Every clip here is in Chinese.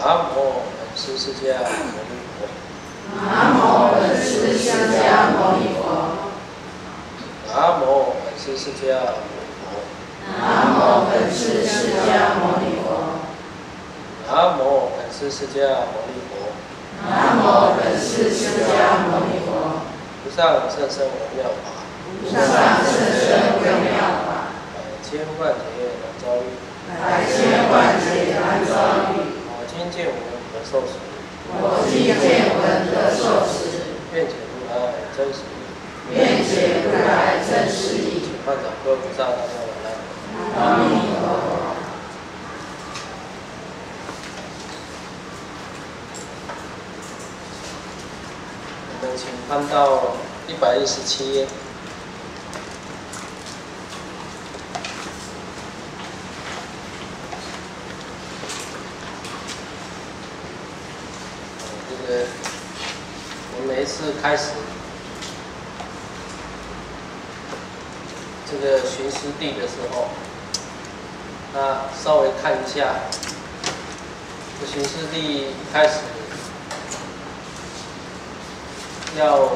南无本师释迦牟尼佛。南无本师释迦牟尼佛。南无本师释迦牟尼佛。南无本师释迦牟尼佛。南无本师释迦牟尼佛。南无本师释迦牟尼佛。无上甚深微妙法。无上甚深微妙法。百千万劫难遭遇。百千万劫难遭遇。我今见闻得受持。我今见闻得受持。愿解如来真实义。愿解如来真实义。请放掌各菩萨大家晚安。阿弥陀佛。我们请翻到117页。我们每一次开始这个寻师地的时候，那稍微看一下，这寻师地一开始要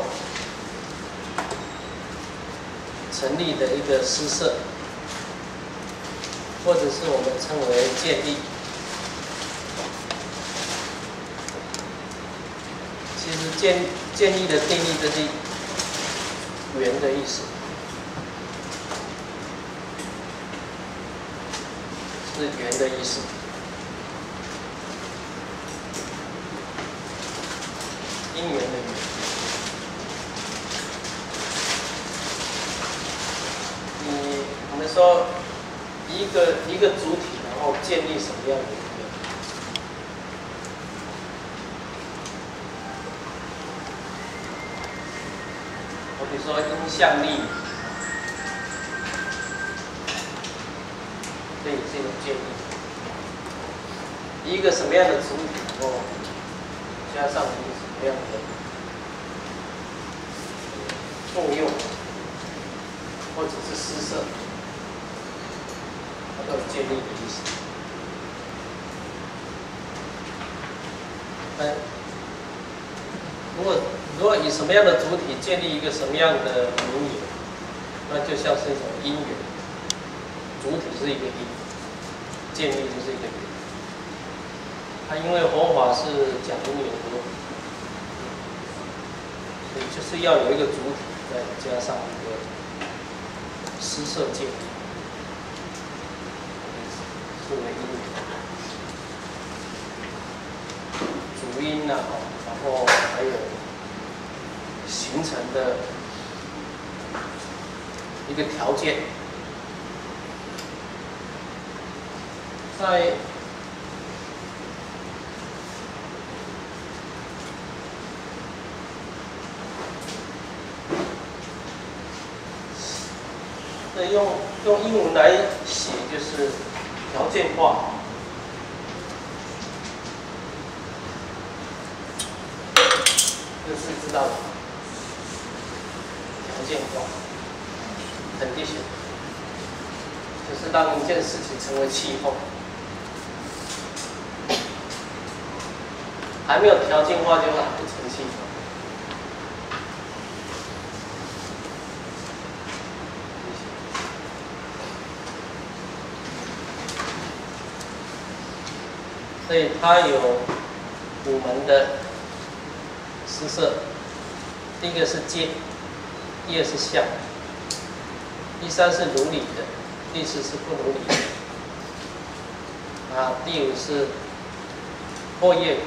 成立的一个师社，或者是我们称为建立。其实建立的定义就是圆的意思，是圆的意思。因缘的缘。我们说一个主体，然后建立什么样的因缘？比如说因相力，这也是一种建立。一个什么样的主体，然后加上一个什么样的作用，或者是施设，它都有建立的意思。如果以什么样的主体建立一个什么样的名言，那就像是一种因缘。主体是一个因，建立就是一个缘。它因为佛法是讲因缘果，所以就是要有一个主体，再加上一个施设建立，是为因缘。主因啊，然后还有形成的一个条件，在用英文来写就是条件化。就是知道条件化 condition， 就是让一件事情成为气候。还没有条件化就还不成气候。所以它有5门的施设，第一个是接，第二是相，第三是如理的，第四是不如理的，第5是破业。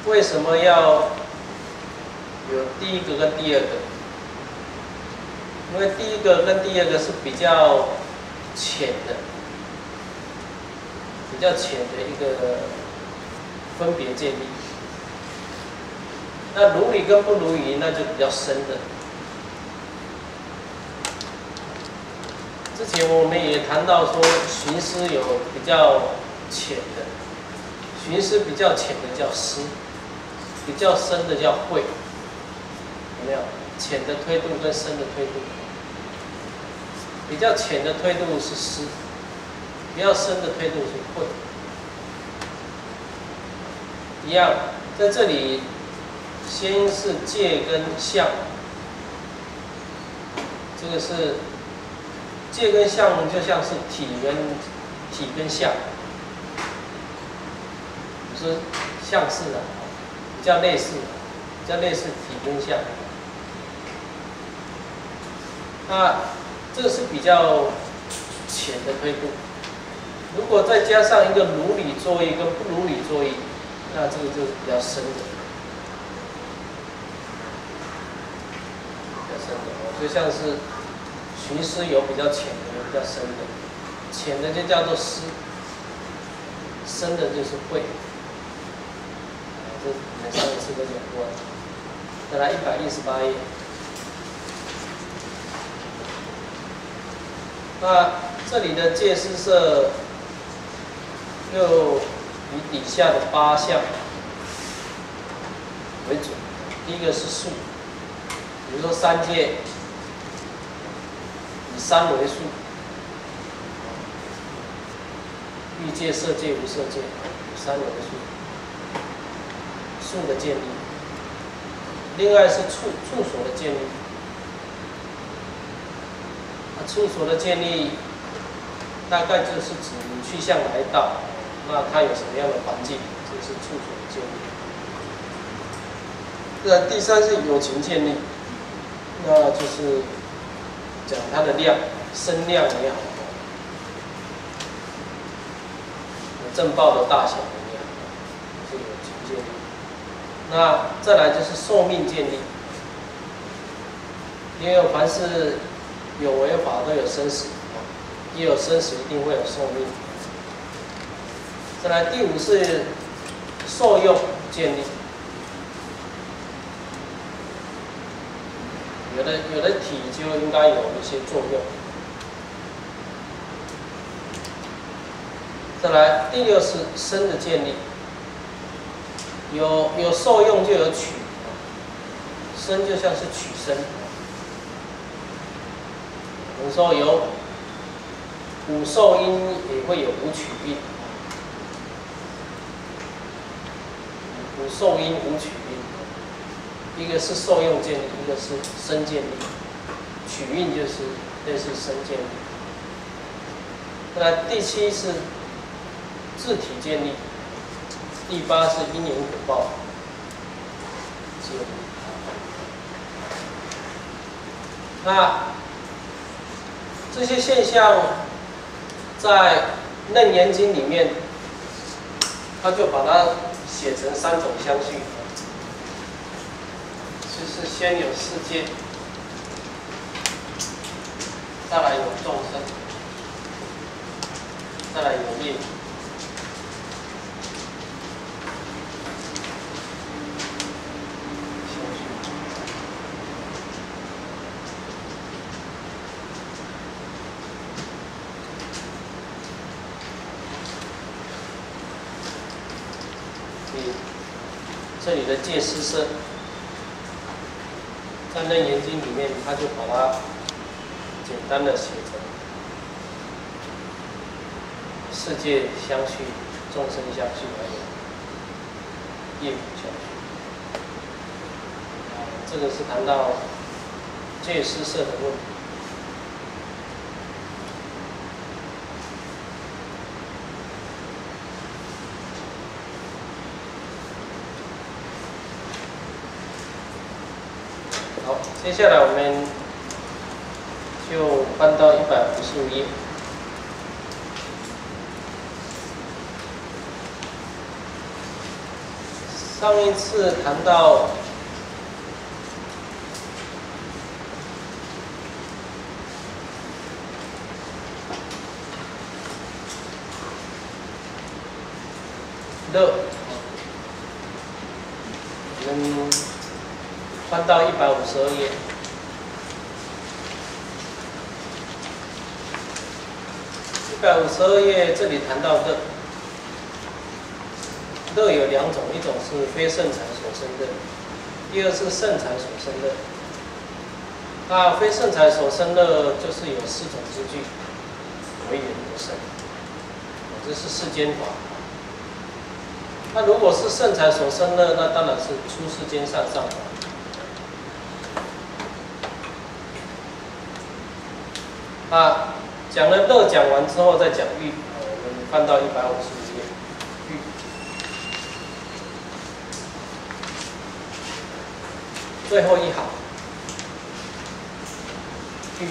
为什么要有第一个跟第二个？因为第一个跟第二个是比较浅的，比较浅的一个分别建立。那如理跟不如理，那就比较深的。之前我们也谈到说，寻师有比较浅的，寻师比较浅的叫师，比较深的叫慧，有没有？浅的推度跟深的推度，比较浅的推度是师，不要生的推动是会。一样，在这里先是界跟相，这个是界跟相就像是体跟相，就是相似的，比较类似体跟相。那这个是比较浅的推度。如果再加上一个如理作意跟不如理作意，那这个就是比较深的，就像是寻思有比较浅的，有比较深的，浅的就叫做思，深的就是会。这我们上一次都讲过了。再来118页。那这里的界思色又以底下的8项为主。第一个是数，比如说三界，以3为数，欲界、色界、无色界，以3为数，数的建立。另外是处所的建立。处所的建立，大概就是指你去向来到，那它有什么样的环境，这是处所的建立。那第三是有情建立，那就是讲它的量，声量也好，震爆的大小也好，是有情建立。那再来就是寿命建立，因为凡是有为法都有生死，一有生死一定会有寿命。再来第5是受用建立，有的体就应该有一些作用。再来第6是身的建立，有受用就有取，身就像是取身。我们说有无受因，也会有无取因。无受因、无取因，一个是受用建立，一个是身建立。取因就是类似身建立。那第7是自体建立，第8是因缘果报建立。那这些现象在《楞严经》里面，他就把它写成3种相续，就是先有世界，再来有众生，再来有业。这里的界思色，在《楞严经》里面，他就把它简单的写成世界相续、众生相续，还有业苦相续。这个是谈到界思色的问题。好，接下来我们就翻到155页。上一次谈到乐，我们翻到152页。152页这里谈到乐，乐有2种，一种是非圣财所生乐，第二是圣财所生乐。那非圣财所生乐就是有4种之具为缘而生。这是世间法。那如果是圣财所生乐，那当然是出世间上法。啊，讲了乐讲完之后再讲欲，我们翻到155页，欲。最后一行，欲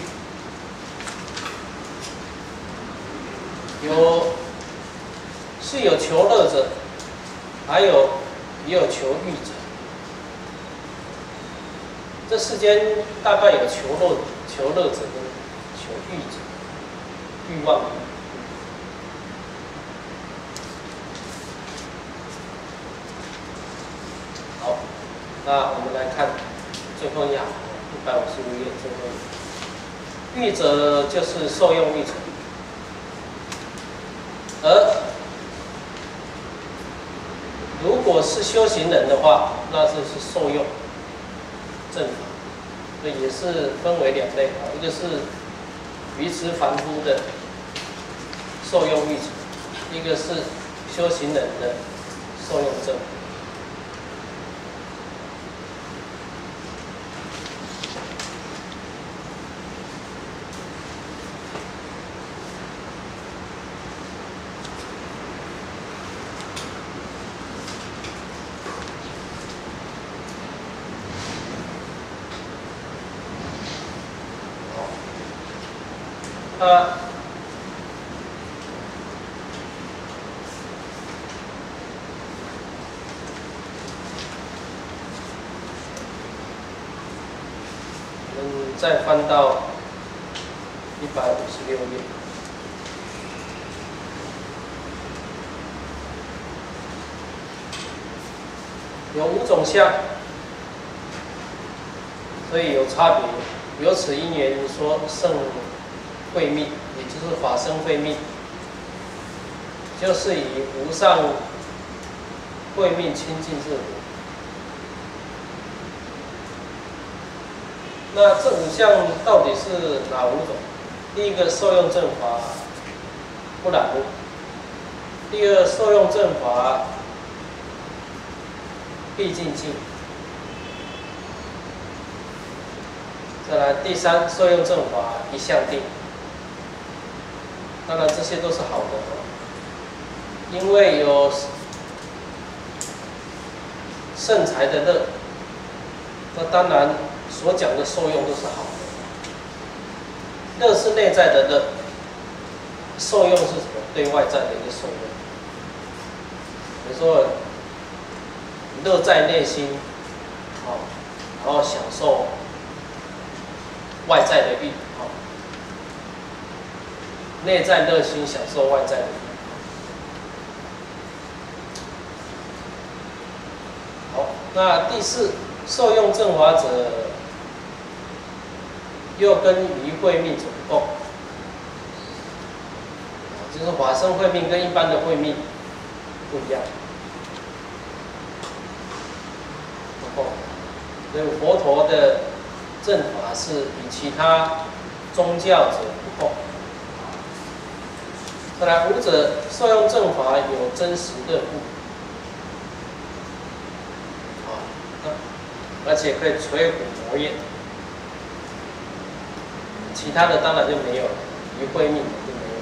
有求乐者，也有求欲者。这世间大概有求乐者跟求欲者，欲望。好，那我们来看最后一行，155页最后一行。欲者就是受用欲者，而如果是修行人的话，那就是受用正法，所以也是分为两类啊，一个是愚痴凡夫的受用欲者，一个是修行人的受用正法。我们再翻到156页，有5种相，所以有差别。由此因缘说圣慧命，也就是法身慧命，就是以无上慧命清净自我。那这5项到底是哪5种？第一个受用正法不染污，第二受用正法必净净，再来第3受用正法一向定。当然这些都是好的，因为有圣财的乐，那当然所讲的受用都是好的。乐是内在的乐，受用是什么？对外在的一个受用。比如说，乐在内心，然后享受外在的欲，内在乐心享受外在的欲。好，那第4受用正法者，又跟于慧命总共，就是法身慧命跟一般的慧命不一样。所以佛陀的正法是与其他宗教者不共。再来，5者受用正法有真实乐故，而且可以摧毁魔业。其他的当然就没有了，于慧命就没有。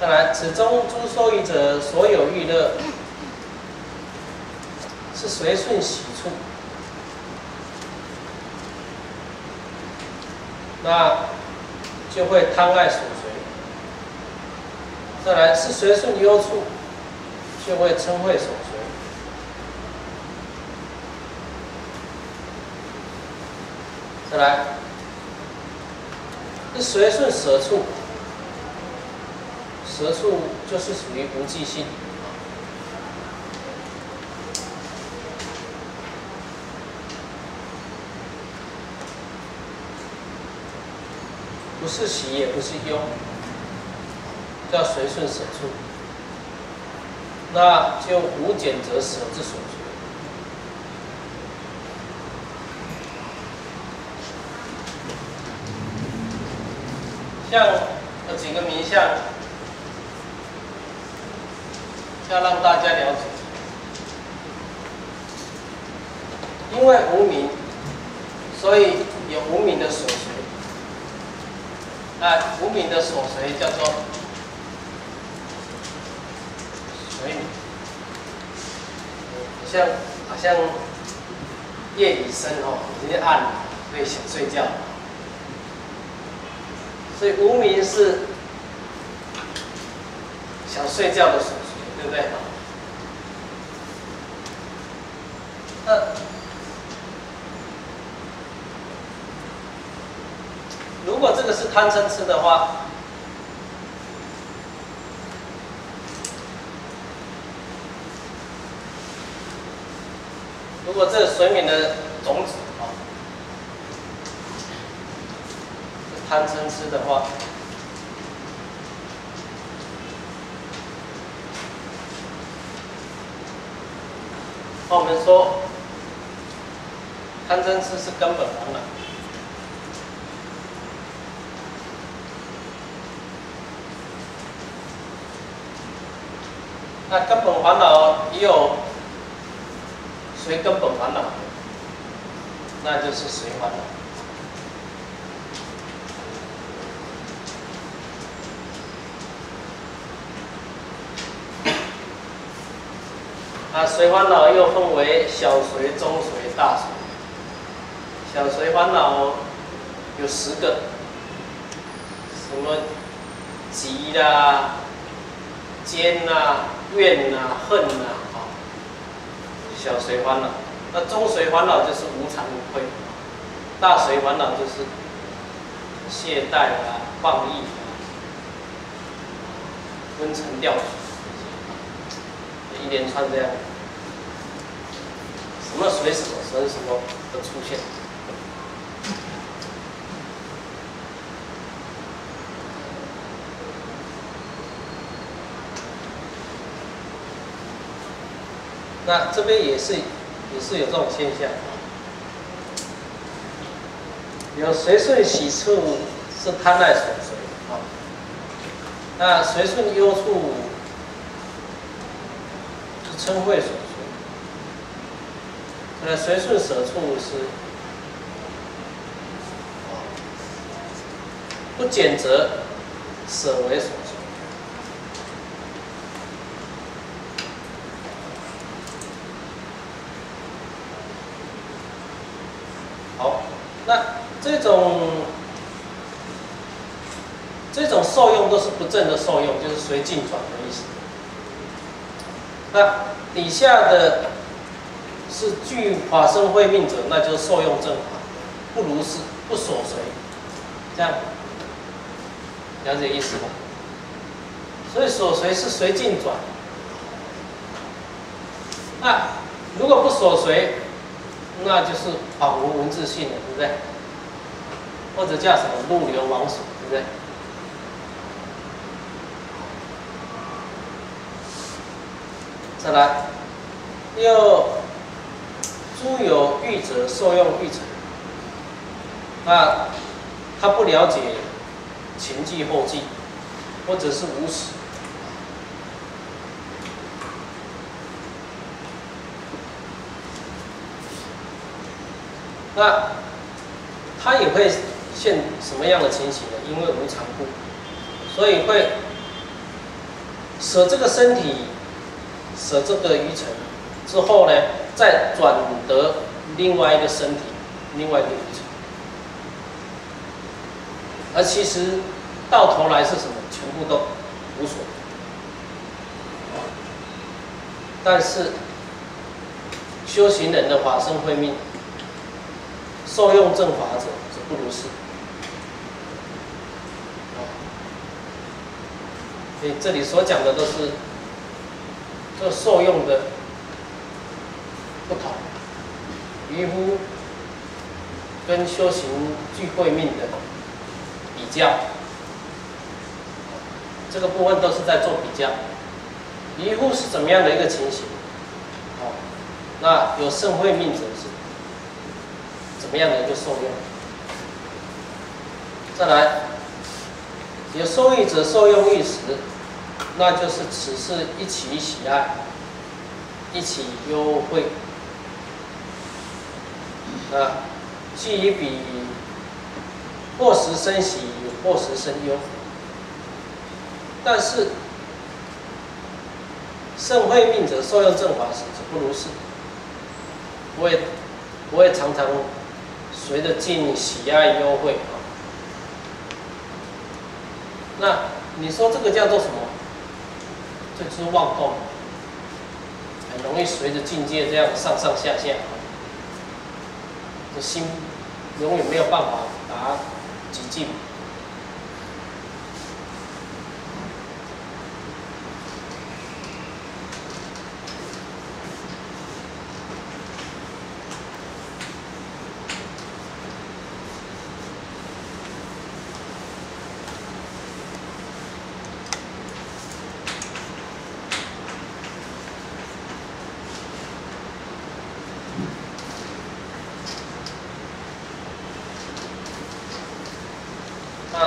再来，此中诸受欲者所有欲乐，是随顺喜处，那就会贪爱所随。再来是随顺忧处，就会嗔恚所随。再来是随顺舍处，舍处就是属于无记性。不是喜也不是忧，叫随顺舍处，那就无减则舍之所随。像有几个名相要让大家了解。因为无明，所以有无明的所随。无明的所随叫做随眠，好像夜已深哦，已经暗了，所以想睡觉。所以无明是想睡觉的所随，对不对？如果这个是贪嗔痴的话，如果这个随眠的种子是贪嗔痴的话，我们说贪嗔痴是根本烦恼。那根本烦恼也有随根本烦恼的，那就是随烦恼。随烦恼又分为小随、中随、大随。小随烦恼有10个，什么急啦、奸啦、怨啦、恨啦，小随烦恼。那中随烦恼就是无惭无愧，大随烦恼就是懈怠啦、放逸啦、昏沉掉举，一连串这样，什么随什么随什么的出现。那这边也是有这种现象，有随顺喜处是贪爱所随啊，那随顺忧处是嗔恚所随，随顺舍处是不拣择舍为所随。好，那这种受用都是不正的受用，就是随境转的意思。那底下的是具法身慧命者，那就是受用正法，不如是不所随，这样了解意思吧？所以所随是随境转。那如果不所随，那就是仿无文字性的，对不对？或者叫什么入流往所，对不对？再来，又诸有欲者受用欲成，那他不了解前际后际，或者是无始。那他也会现什么样的情形呢？因为无常故，所以会舍这个身体，舍这个余尘之后呢，再转得另外一个身体，另外一个余尘。而其实到头来是什么？全部都无所。但是修行人的法身慧命。受用正法者是不如是，所以这里所讲的都是这受用的不同，渔夫跟修行具慧命的比较，这个部分都是在做比较。渔夫是怎么样的一个情形？那有圣慧命者是怎么样的一个受用？再来，有受益者受用意时，那就是此事一起喜爱，一起优惠。既以彼或时生喜，或时生忧。但是圣慧命者受用正法时，则不如是，不会常常随着境喜爱优惠啊。那你说这个叫做什么？这就是妄动，很容易随着境界这样上上下下，这心永远没有办法达极境。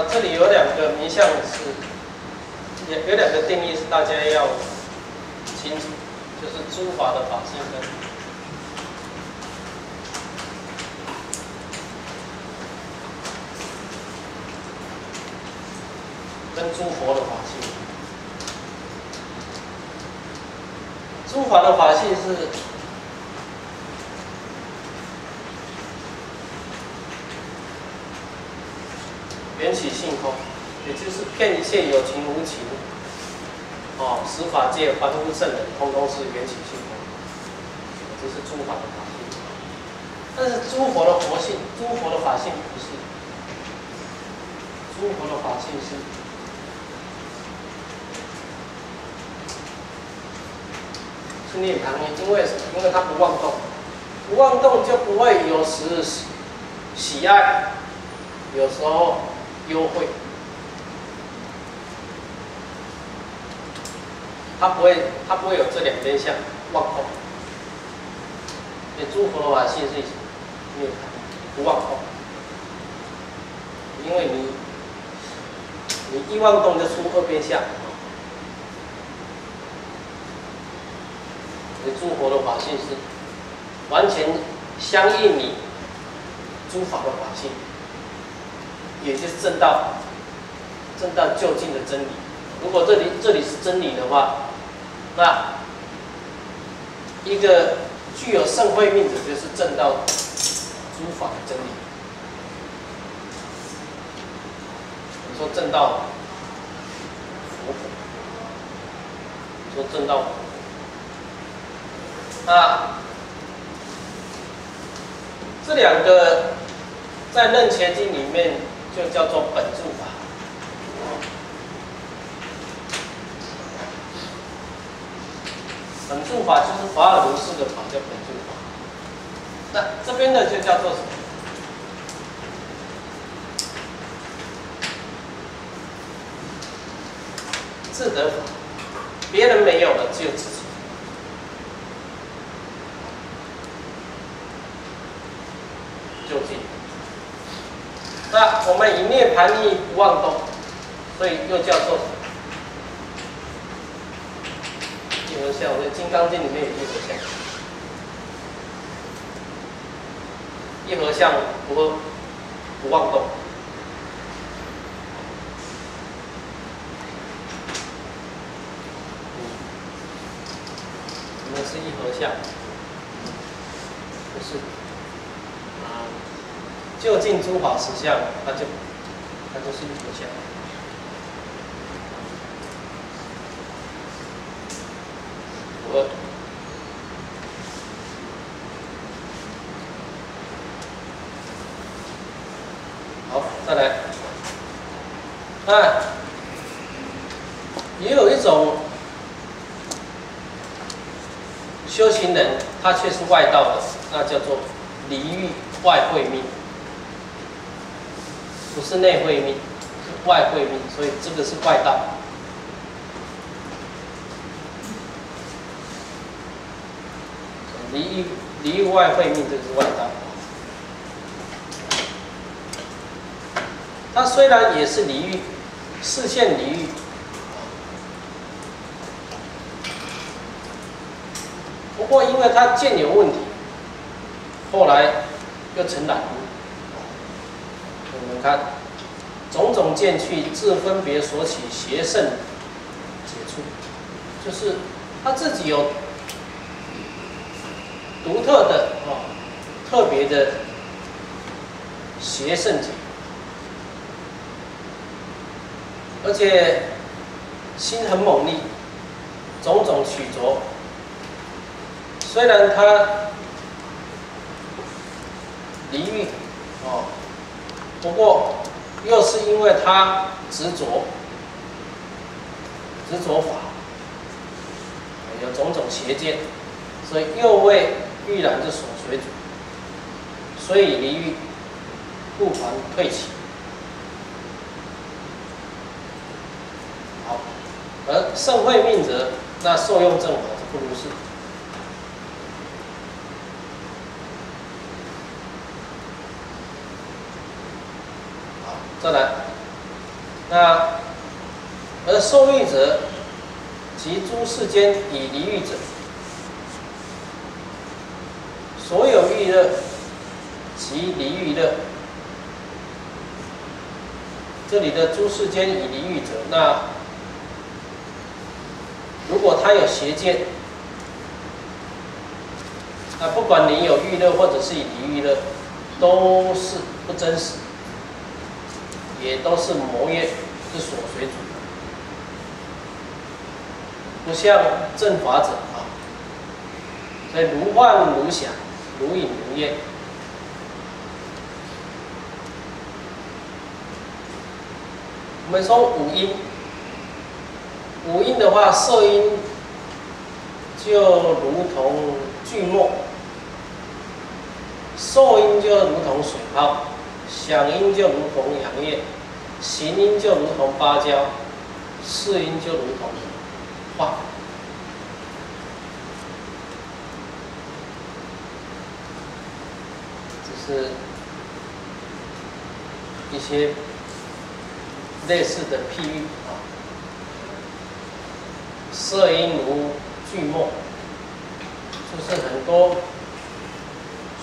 这里有两个名相有两个定义是大家要清楚，就是诸法的法性跟诸佛的法性。诸法的法性是缘起性空，也就是骗一切有情无情，十法界凡夫圣人，通通是缘起性空，这是诸法的法性。但是诸佛的佛性、诸佛的法性不是，诸佛的法性是涅槃，因为它不妄动，不妄动就不会有时喜爱，有时候优惠，它不会有这两边相妄动。所以诸佛的法性是涅槃，不妄动，因为你一妄动就出二边相。所以诸佛的法性是完全相应你诸法的法性。也就是证到究竟的真理。如果这里是真理的话，那一个具有圣慧命者就是证到诸法的真理。你说证到佛法，你说证到佛法，那这两个在《楞伽经》里面就叫做本住法。本住法就是法尔如是的法，叫本住法。那这边的就叫做什么？自得法，别人没有的，只有自己。究竟。那我们以涅槃意不妄动，所以又叫做一合相。在《金刚经》里面有一合相，一合相不妄动。我们是一合相，不是究竟诸法实相，它就是一合相。好，再来。也有一种修行人，他却是外道的，那叫做离欲外慧命，不是内慧命，是外慧命，所以这个是外道。离欲外慧命，这个是外道。他虽然也是离欲，视线离欲。不过因为他见有问题，后来又成染污。我们看种种见趣，自分别所起邪甚解处，就是他自己有独特的特别的邪甚解，而且心很猛烈，种种曲折。虽然他离欲不过又是因为他执着法，有种种邪见，所以又为欲燃之所随主，所以离欲，故传退起。好，而圣慧命者，那受用正法是不如是。好，再来，那而受欲者，及诸世间以离欲者，所有欲乐及离欲乐。这里的诸世间以离欲者，那如果他有邪见，那不管你有欲乐或者是以离欲乐，都是不真实，也都是魔业之所随主，不像正法者所以如幻如想，如影如烟。我们说五阴，五阴的话，色阴就如同聚沫，受阴就如同水泡，想阴就如同阳液，行阴就如同芭蕉，识阴就如同画。这是一些类似的譬喻色阴如聚沫，就是很多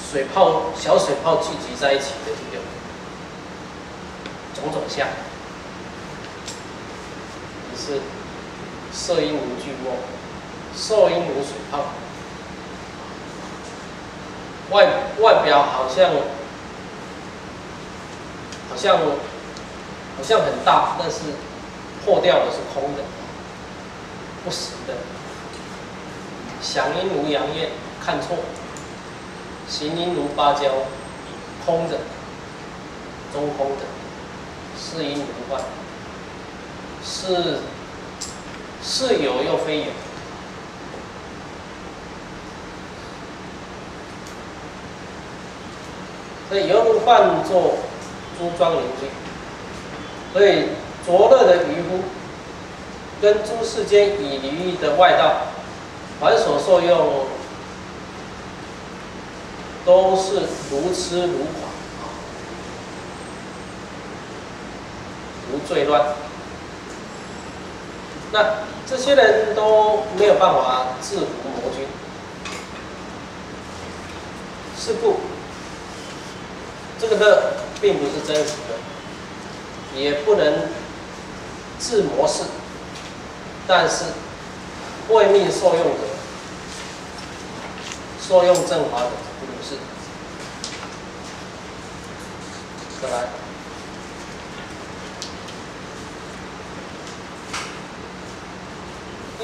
水泡、小水泡聚集在一起的这个种种相，也是色阴如聚沫，受阴如水泡。外表好像很大，但是破掉的是空的，不实的。想阴如阳焰，看错；行阴如芭蕉，空的，中空的。是阴如幻，是有又非有。所以犹如幻作诸庄邻居，所以着乐的渔夫跟诸世间以离欲的外道，凡所受用都是如痴如狂，如醉乱。那这些人都没有办法制服魔君，是故这个乐并不是真实的，也不能治魔事，但是为命受用者，受用正法者不如是。再来，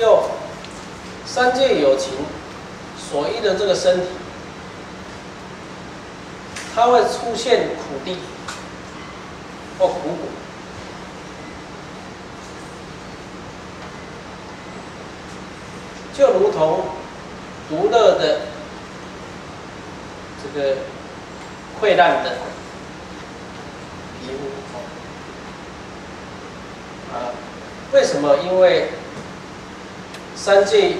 又三界有情所依的这个身体，它会出现苦地或苦果，就如同毒乐的这个溃烂的皮肤为什么？因为三界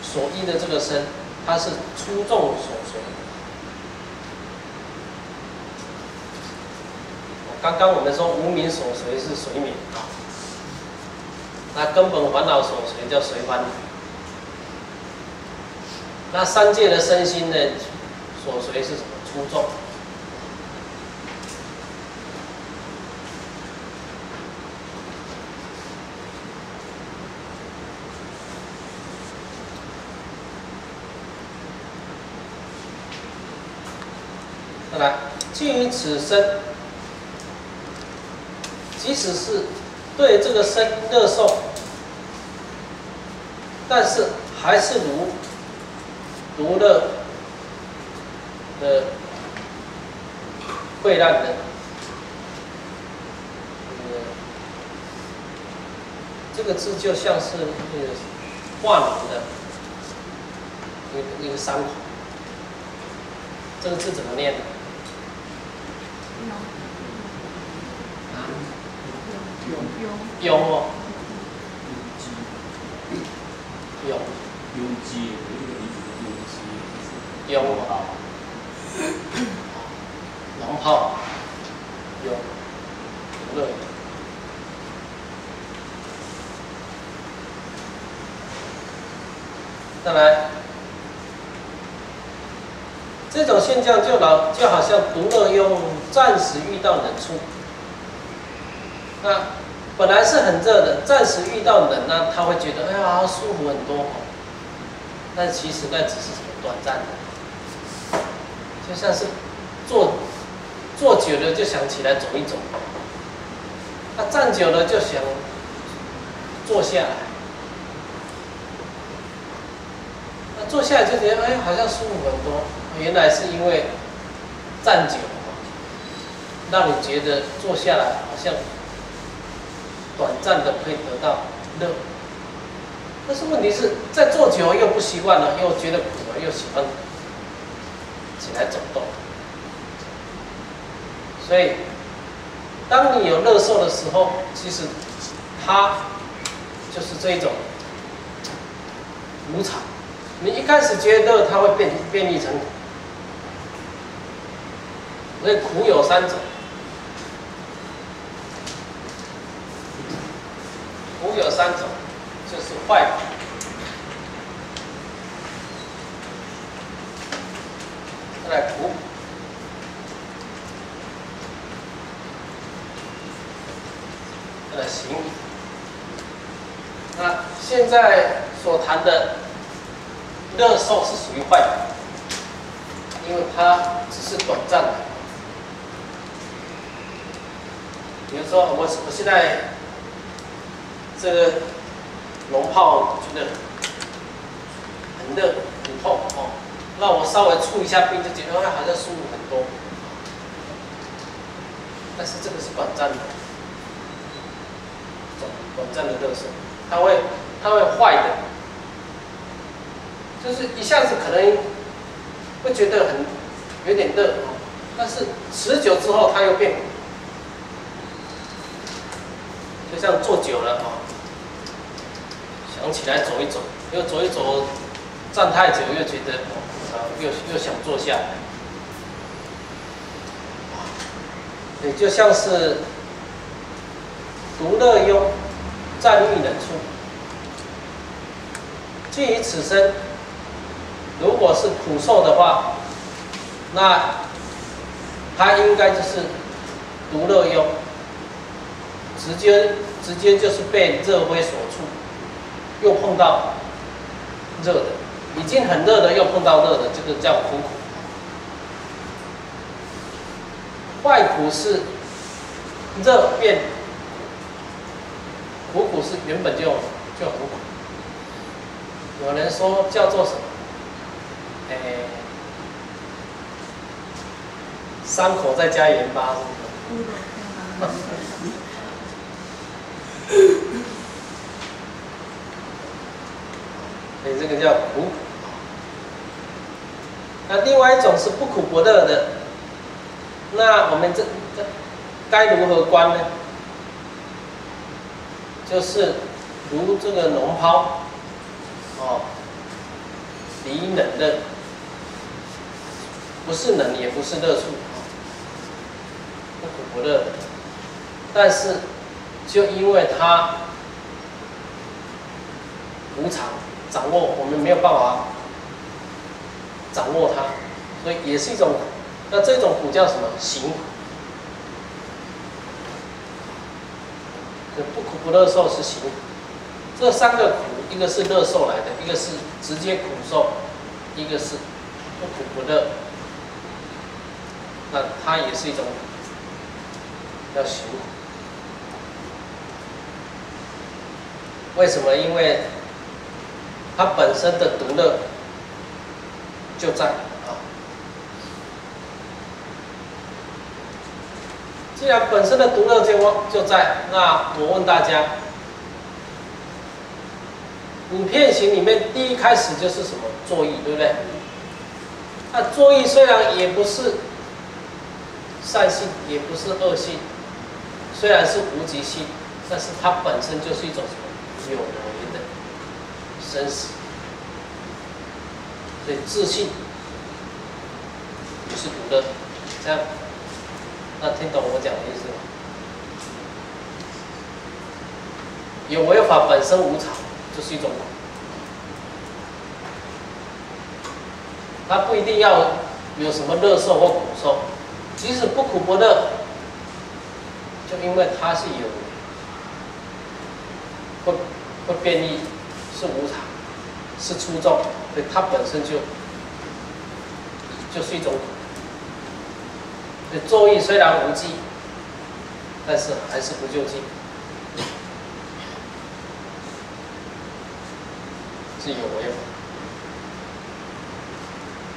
所依的这个身，它是粗重所随。刚刚我们说无明所随是随眠啊，那根本烦恼所随叫随烦恼。那三界的身心呢，所随是什么？出众。再来，基于此身，即使是对这个身乐受，但是还是如乐的溃烂的，这个字就像是那个化脓的一个伤口。这个字怎么念呢？庸哦，庸哦，脓泡，庸，乐。再来，这种现象就好像独乐用暂时遇到冷处，那本来是很热的，暂时遇到冷，那他会觉得哎呀舒服很多，但其实那只是什么短暂的，就像是坐久了就想起来走一走，那站久了就想坐下来，那坐下来就觉得哎好像舒服很多，原来是因为站久，让你觉得坐下来好像短暂的可以得到乐，但是问题是在坐久又不习惯了，又觉得苦了，又喜欢起来走动。所以，当你有乐受的时候，其实它就是这一种无常。你一开始觉得乐，它会变异成苦。所以苦有三种。苦有三种，就是坏苦。再来苦，再来行。那现在所谈的乐受是属于坏苦，因为它只是短暂的。比如说，我现在这个脓泡觉得很热很痛哦，那我稍微触一下冰就觉得好像舒服很多，但是这个是短暂的，短暂的乐受，它会坏的，就是一下子可能会觉得有点热，但是持久之后它又变苦，就像坐久了哦。想起来走一走，又走一走，站太久又觉得又想坐下来，也就像是独乐庸，暂遇冷处。基于此身，如果是苦受的话，那它应该就是独乐庸，直接就是被热灰所触。又碰到热的，已经很热的，又碰到热的，这个叫苦苦。坏苦是热变苦，苦是原本就很苦。有人说叫做什么？伤口再加盐巴，是不是？所以这个叫苦。那另外一种是不苦不乐的，那我们这该如何观呢？就是如这个脓泡，离冷热，不是冷也不是热处，不苦不乐的。但是就因为它无常，掌握我们没有办法掌握它，所以也是一种苦。那这种苦叫什么？行苦。不苦不乐受是行苦。这三个苦，一个是乐受来的，一个是直接苦受，一个是不苦不乐。那它也是一种苦，要行苦。为什么？因为它本身的独乐就在啊。既然本身的独乐就在，那我问大家，五遍行里面第一开始就是什么？作意，对不对？那作意虽然也不是善性，也不是恶性，虽然是无极性，但是它本身就是一种什么？有为的生死。所以自性也是独乐，这样，那听懂我讲的意思吗？有为法本身无常，就是一种苦。它不一定要有什么乐受或苦受，即使不苦不乐，就因为它是有为，会变异，是无常，是粗重，所以它本身就是一种苦。所以作意虽然无记，但是还是不究竟，是有为法。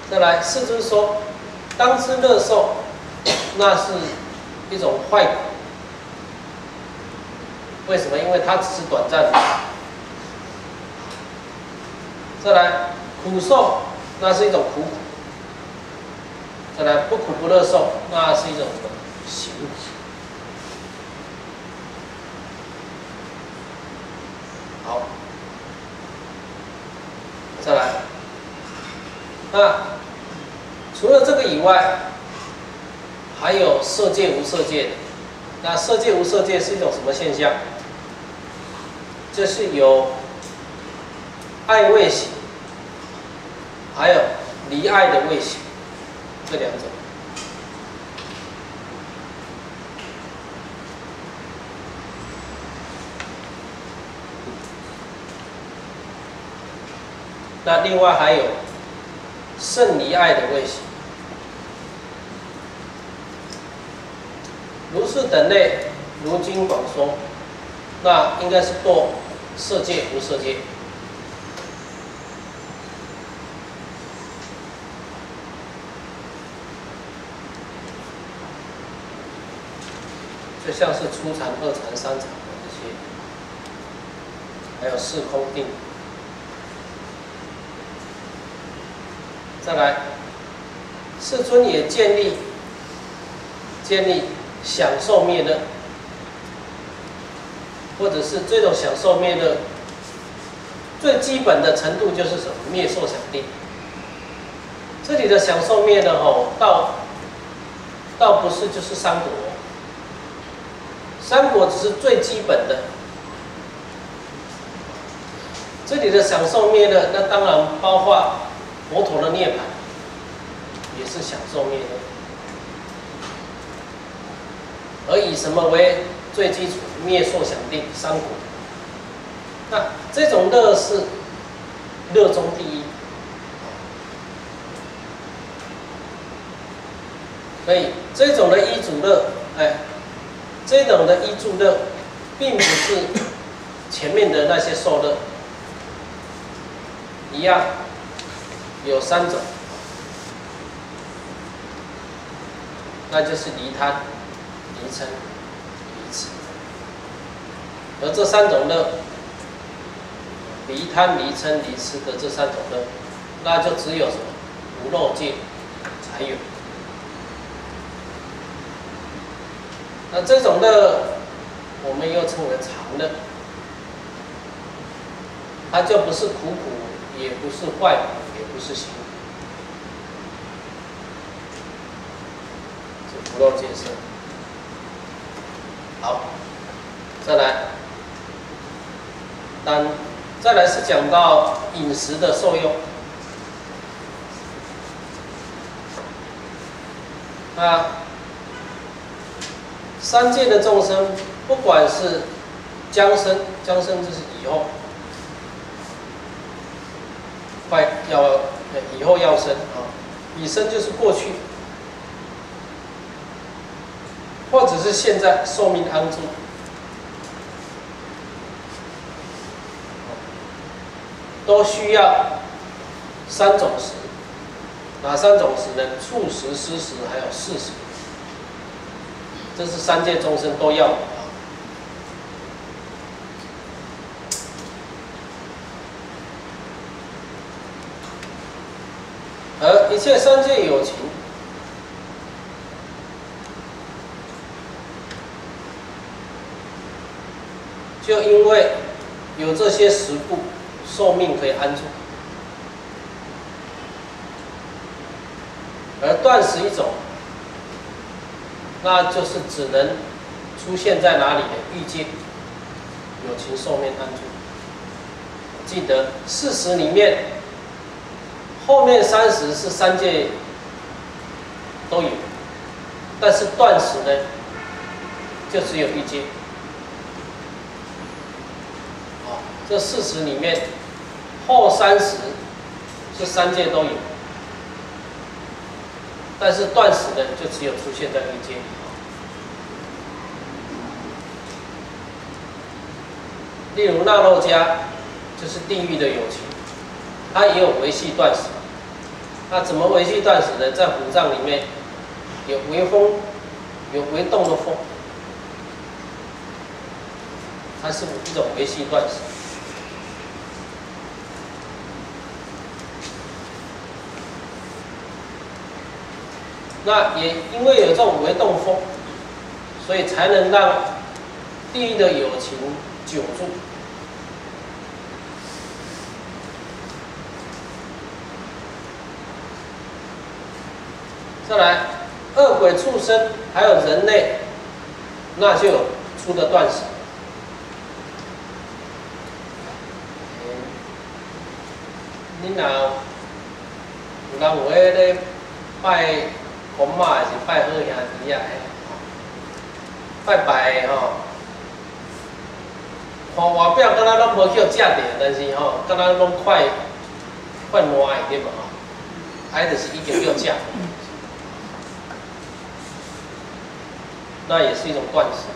再来，世尊说，当知乐受，那是一种坏苦。为什么？因为它只是短暂的。再来，苦受，那是一种苦苦。再来，不苦不乐受，那是一种什么？行苦。好，再来，那除了这个以外，还有色界无色界的。那色界无色界是一种什么现象？就是有爱味喜，还有离爱的味喜，这两种。那另外还有胜离爱的味喜。如是等类，如经广说，那应该是堕色界无色界。就像是初禅、二禅、三禅的这些，还有四空定。再来，世尊也建立享受灭乐，或者是这种享受灭乐最基本的程度就是什么？灭受想定。这里的享受灭乐倒不是就是三果，三果只是最基本的。这里的享受灭乐，那当然包括佛陀的涅槃，也是享受灭乐。而以什么为最基础？灭受想定三果。那这种乐是乐中第一，所以这种的依主乐，这种的依助乐，并不是前面的那些受乐一样，有三种，那就是离贪、离嗔、离痴。而这三种乐，离贪、离嗔、离痴的这三种乐，那就只有什么无漏界才有。那这种乐，我们又称为常乐，它就不是苦苦，也不是坏苦，也不是行苦，是无漏界色。好。好，再来，再来是讲到饮食的受用。三界的众生，不管是将生就是以后，以后要生啊，已生就是过去，或者是现在寿命安住，都需要3种食。哪3种食呢？触食、思食，还有事食。这是三界众生都要的啊。而一切三界有情，就因为有这些食故，寿命可以安住。而断食一种，那就是只能出现在哪里的欲界，有情寿命安住。记得事实里面，后面30是三界都有，但是断食呢，就只有欲界。这40里面，后30是三界都有。但是断食呢，就只有出现在欲界。例如那漏迦，就是地狱的有情，它也有维系断食。那怎么维系断食呢？在五藏里面有微风，有微动的风，它是一种维系断食。那也因为有这种微动风，所以才能让地狱的有情久住。再来，恶鬼畜生还有人类，那就有出的断食。你若有人有迄咧拜公妈还是拜好兄弟啊？拜拜的吼，看外表敢若拢无叫食着，但是吼，敢若拢快烂的对无吼？还就是已经叫食，那也是一种断食。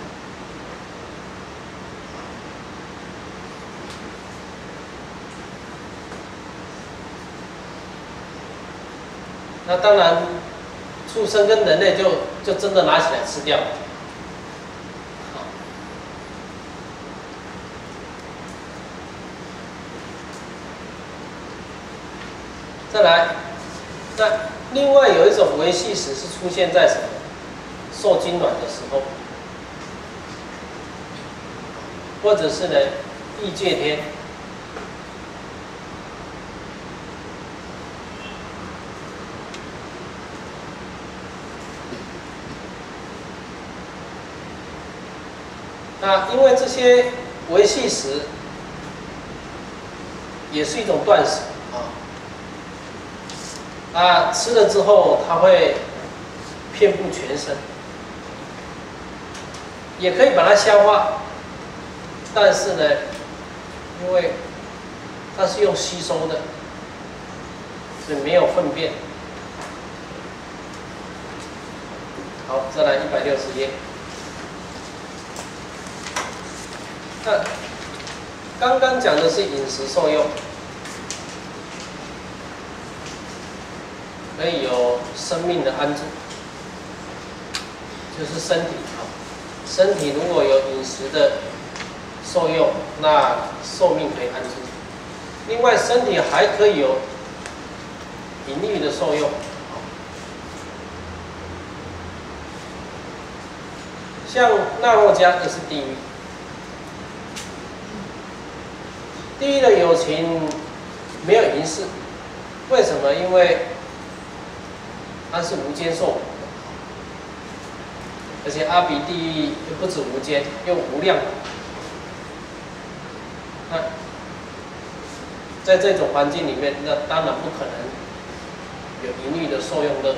那当然，畜生跟人类就真的拿起来吃掉。再来，那另外有一种维系食是出现在什么？受精卵的时候，或者是呢异界天。那因为这些维系食也是一种断食啊，吃了之后它会遍布全身，也可以把它消化，但是呢，因为它是用吸收的，所以没有粪便。好，再来160页。那刚刚讲的是饮食受用，可以有生命的安住，就是身体啊。身体如果有饮食的受用，那寿命可以安住。另外，身体还可以有淫欲的受用。像那洛迦就是地狱。地狱的有情没有淫事，为什么？因为它是无间受苦的。而且阿鼻地狱又不止无间，又无量。那在这种环境里面，那当然不可能有淫欲的受用乐。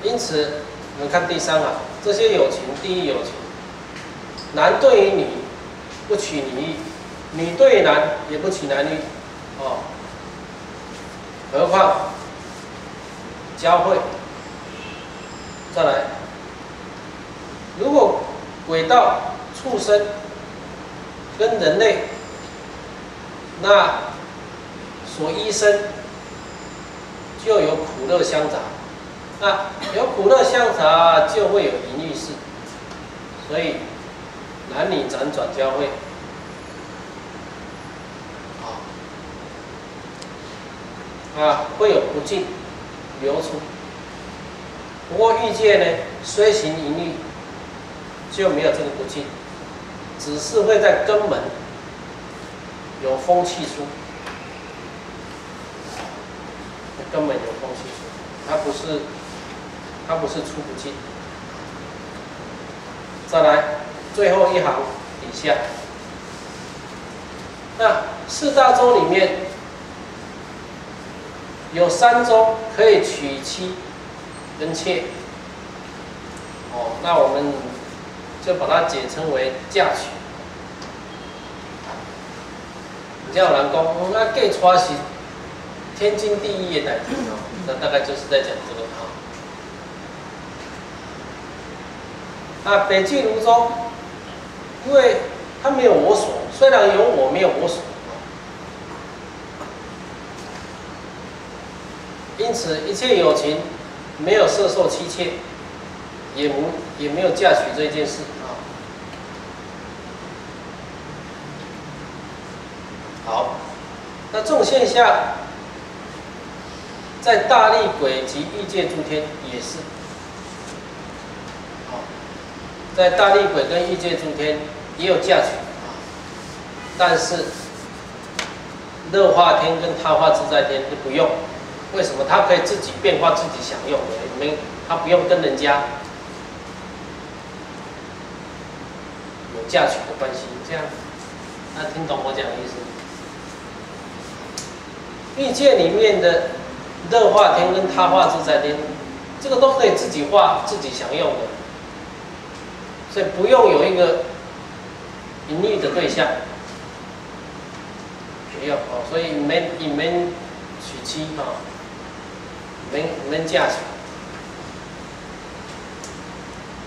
因此，我们看第三行，这些有情，地狱有情，男对于女不取女欲，女对于男也不取男欲，哦，何况交汇。再来，如果鬼道、畜生跟人类，那所依生就有苦乐相杂。那有苦乐相杂，就会有淫欲事，所以男女辗转交汇，会有不净流出。不过欲界呢，虽行淫欲，就没有这个不净，只是会在根门有风气出，根本有风气出，它不是出不尽。再来，最后一行底下，那四大洲里面有3洲可以娶妻跟妾，那我们就把它解称为嫁娶。你像有人讲，那嫁娶是天经地义的代志哦，那大概就是在讲这个。北俱泸州，因为它没有我所，虽然有我，没有我所，因此一切有情没有摄受妻妾，也没有嫁娶这件事啊。好，那这种现象，在大力鬼及欲界诸天也是。在大力鬼跟欲界诸天也有嫁娶，但是乐化天跟他化自在天就不用。为什么？他可以自己变化，自己享用的，他不用跟人家有嫁娶的关系。这样，大家听懂我讲的意思？欲界里面的乐化天跟他化自在天，这个都可以自己化、自己享用的。所以不用有一个淫欲的对象，不要哦。所以你们娶妻啊，你们嫁娶。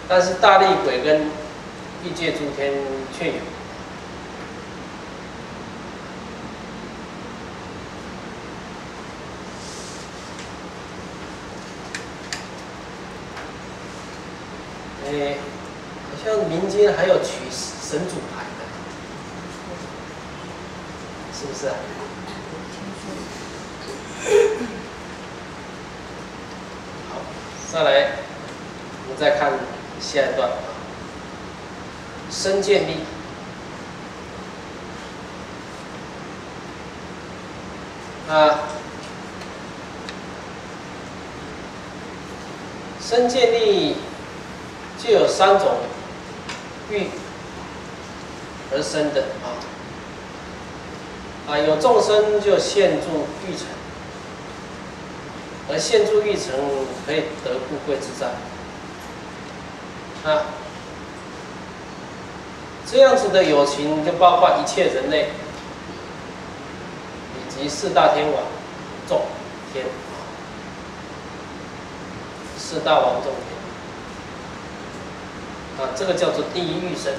但是大力鬼跟欲界诸天却有。好像民间还有取神主牌的，是不是啊？好，再来，我们再看下一段。身见力，身见力就有3种欲而生的有众生就陷入欲尘，而陷入欲尘可以得富贵自在。这样子的有情就包括一切人类，以及4大天王众天，4大王众天。这个叫做第一欲生。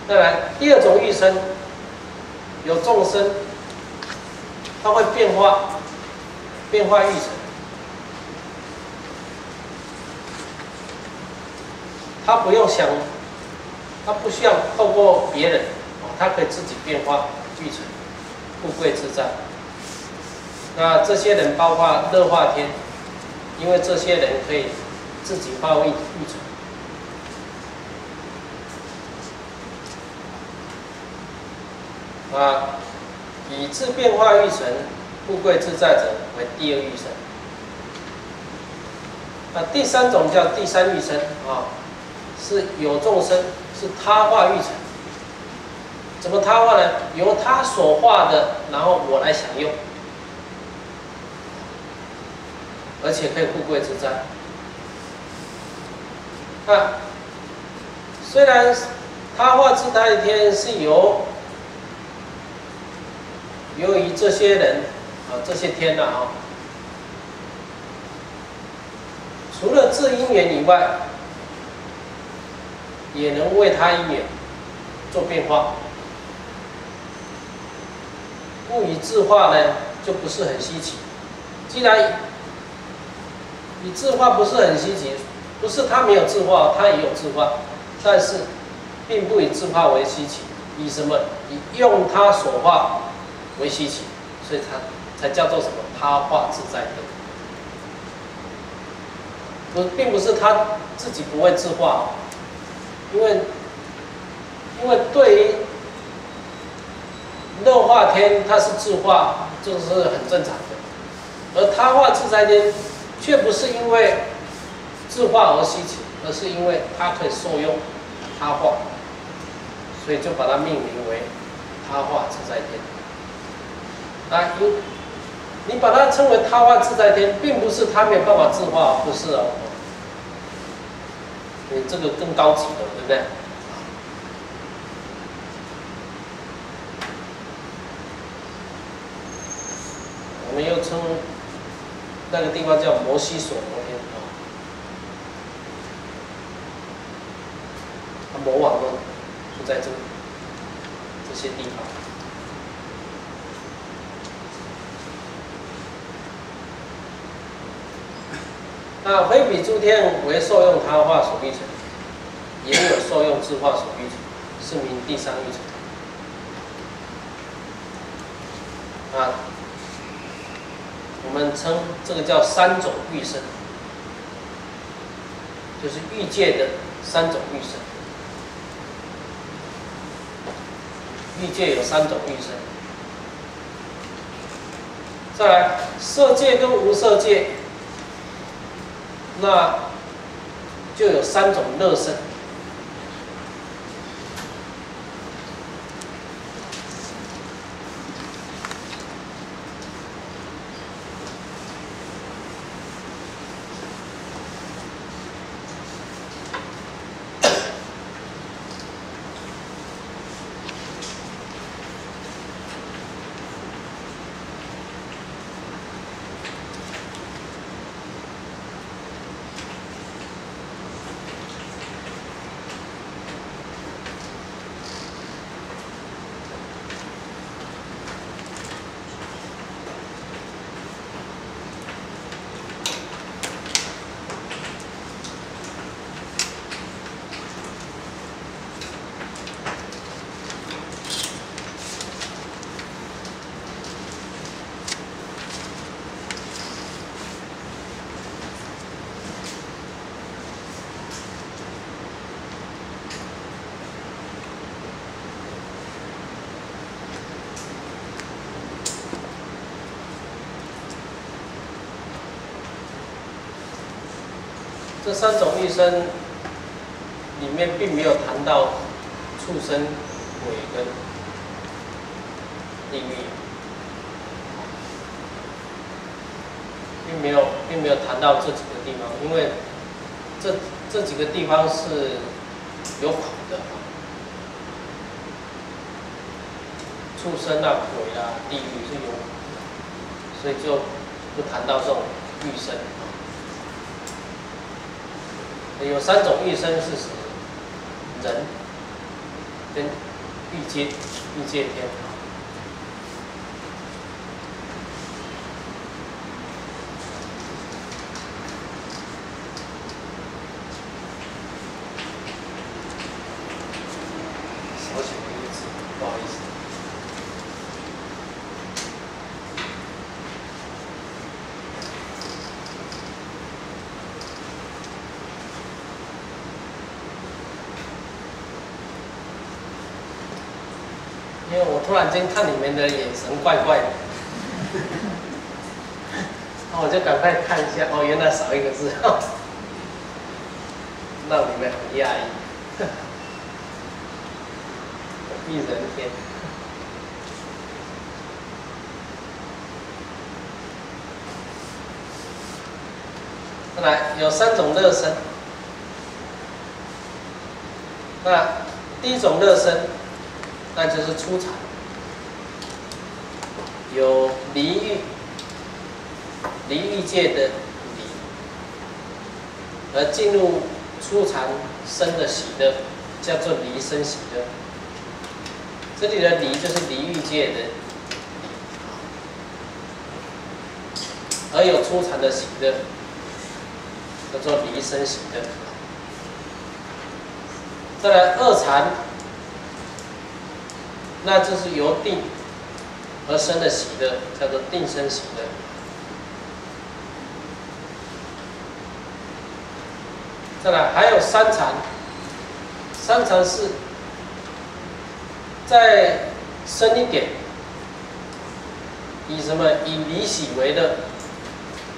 再来，第2种欲生，有众生，它会变化欲尘，他不用想，他不需要透过别人，他可以自己变化欲尘，富贵自在。那这些人包括乐化天，因为这些人可以自己化欲尘。以自变化欲尘富贵自在者为第二欲生。那第三种叫第三欲生啊，是有众生，是他化欲成。怎么他化呢？由他所化的，然后我来享用，而且可以富贵自在。那虽然他化自在天是由于这些人啊，这些天呐啊，除了自因缘以外，也能为他因缘做变化。故以自化呢，就不是很稀奇。既然以自化不是很稀奇，不是他没有自化，他也有自化，但是并不以自化为稀奇。以什么？以用他所化为稀奇，所以他才叫做什么？他化自在天。并不是他自己不会自化，因为对于乐化天它是自化，这是很正常的。而他化自在天，却不是因为自化而稀奇，而是因为它可以受用他化，所以就把它命名为他化自在天。啊，你把它称为他化自在天，并不是他没有办法自化，不是哦。你这个更高级的，对不对？我们又称那个地方叫摩西所摩天啊，魔王呢就在这些地方。那非彼诸天为受用他化所欲成，也有受用自化所欲成，是名第三欲成。啊，我们称这个叫三种欲生，就是欲界的三种欲生。欲界有三种欲生，再来色界跟无色界。那就有三种乐生。这三种欲生里面并没有谈到畜生、鬼跟地狱，并没有谈到这几个地方，因为这几个地方是有苦的，畜生啊、鬼啊、地狱是有苦的，所以就不谈到这种欲生。有三种欲生是指人跟欲界天。少写一个字，不好意思。因为我突然间看你们的眼神怪怪的。我就赶快看一下，哦，原来少一个字，让你们很讶异。一人天。再来，有3种热身。那第一种热身，那就是初禅，有离欲界的离，而进入初禅生的喜乐，叫做离生喜乐。这里的离就是离欲界的离，而有初禅的喜乐，叫做离生喜乐。再来二禅，那就是由定而生的喜乐，叫做定生喜乐。再来还有三禅，三禅是再深一点，以什么？以离喜为乐，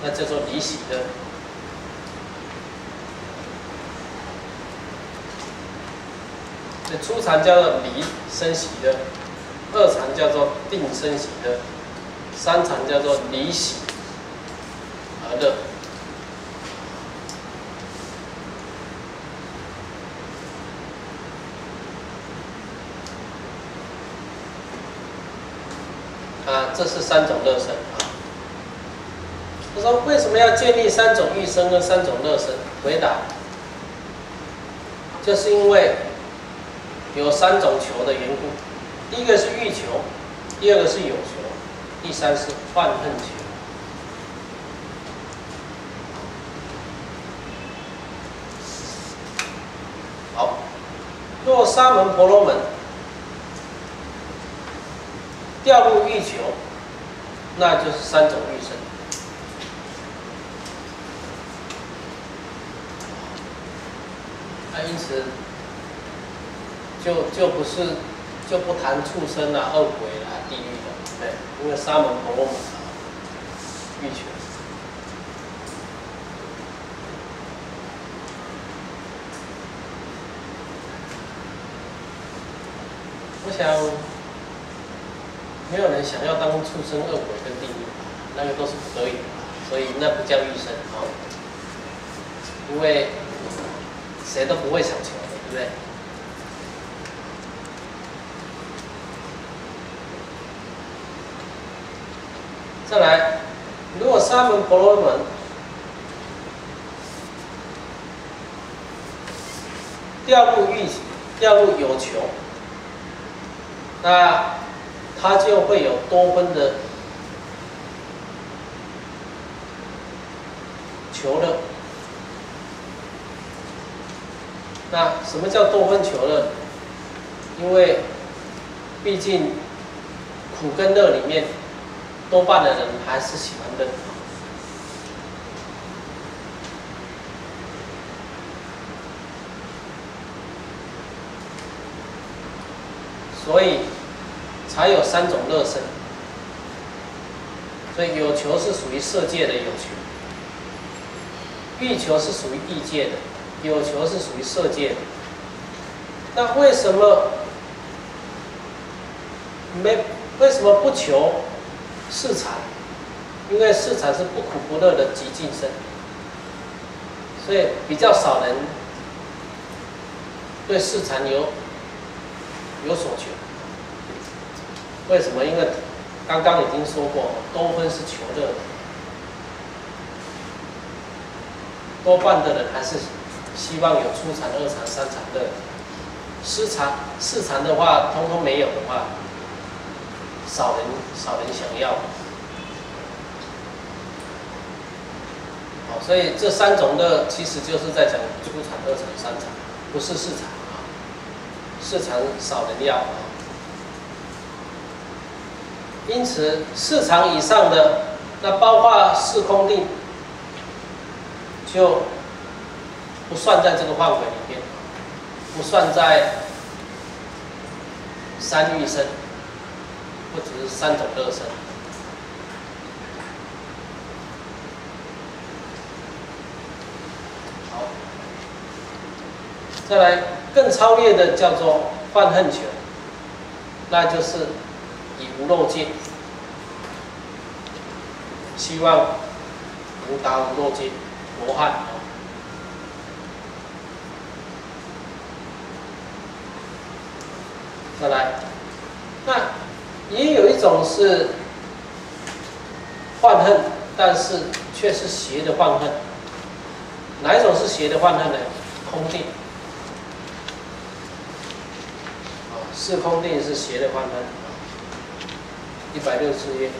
那叫做离喜乐。初禅叫做离生喜乐，二禅叫做定生喜乐，三禅叫做离喜而乐。这是3种乐身啊。他说为什么要建立3种欲生跟3种乐身？回答，就是因为有3种求的缘故。第一个是欲求，第二个是有求，第三是患恨求。好，若沙门婆罗门掉入欲求，那就是3种欲生。因此就不谈畜生啊、恶鬼啊、地狱的，对，因为沙门婆罗门欲求。我想，没有人想要当畜生、恶鬼跟地狱，那个都是不得已的，所以那不叫欲生啊，因为谁都不会想求的，对不对？再来，如果沙门婆罗门掉入有求，那他就会有多分的求乐。那什么叫多分求乐？因为毕竟苦跟乐里面，多半的人还是喜欢乐。所以才有3种乐身。所以有求是属于色界的有求，欲求是属于意界的，有求是属于色界的。那为什么不求四禅？因为四禅是不苦不乐的极尽身，所以比较少人对四禅有所求。为什么？因为刚刚已经说过，多分是求乐的，多半的人还是希望有初禅、二禅、三禅乐。四禅的话，通通没有的话，少人想要。好，所以这3种乐其实就是在讲初禅、二禅、三禅，不是四禅啊。四禅少人要啊。因此，4禅以上的，那包括四空定，就不算在这个范围里面，不算在3欲生，或者是3种乐生。再来更超越的叫做泛恨求，那就是以无漏界，希望能达无漏界罗汉。再来，那也有一种是泛恨，但是却是邪的泛恨。哪一种是邪的泛恨呢？空定。四空定是邪的泛恨。164页。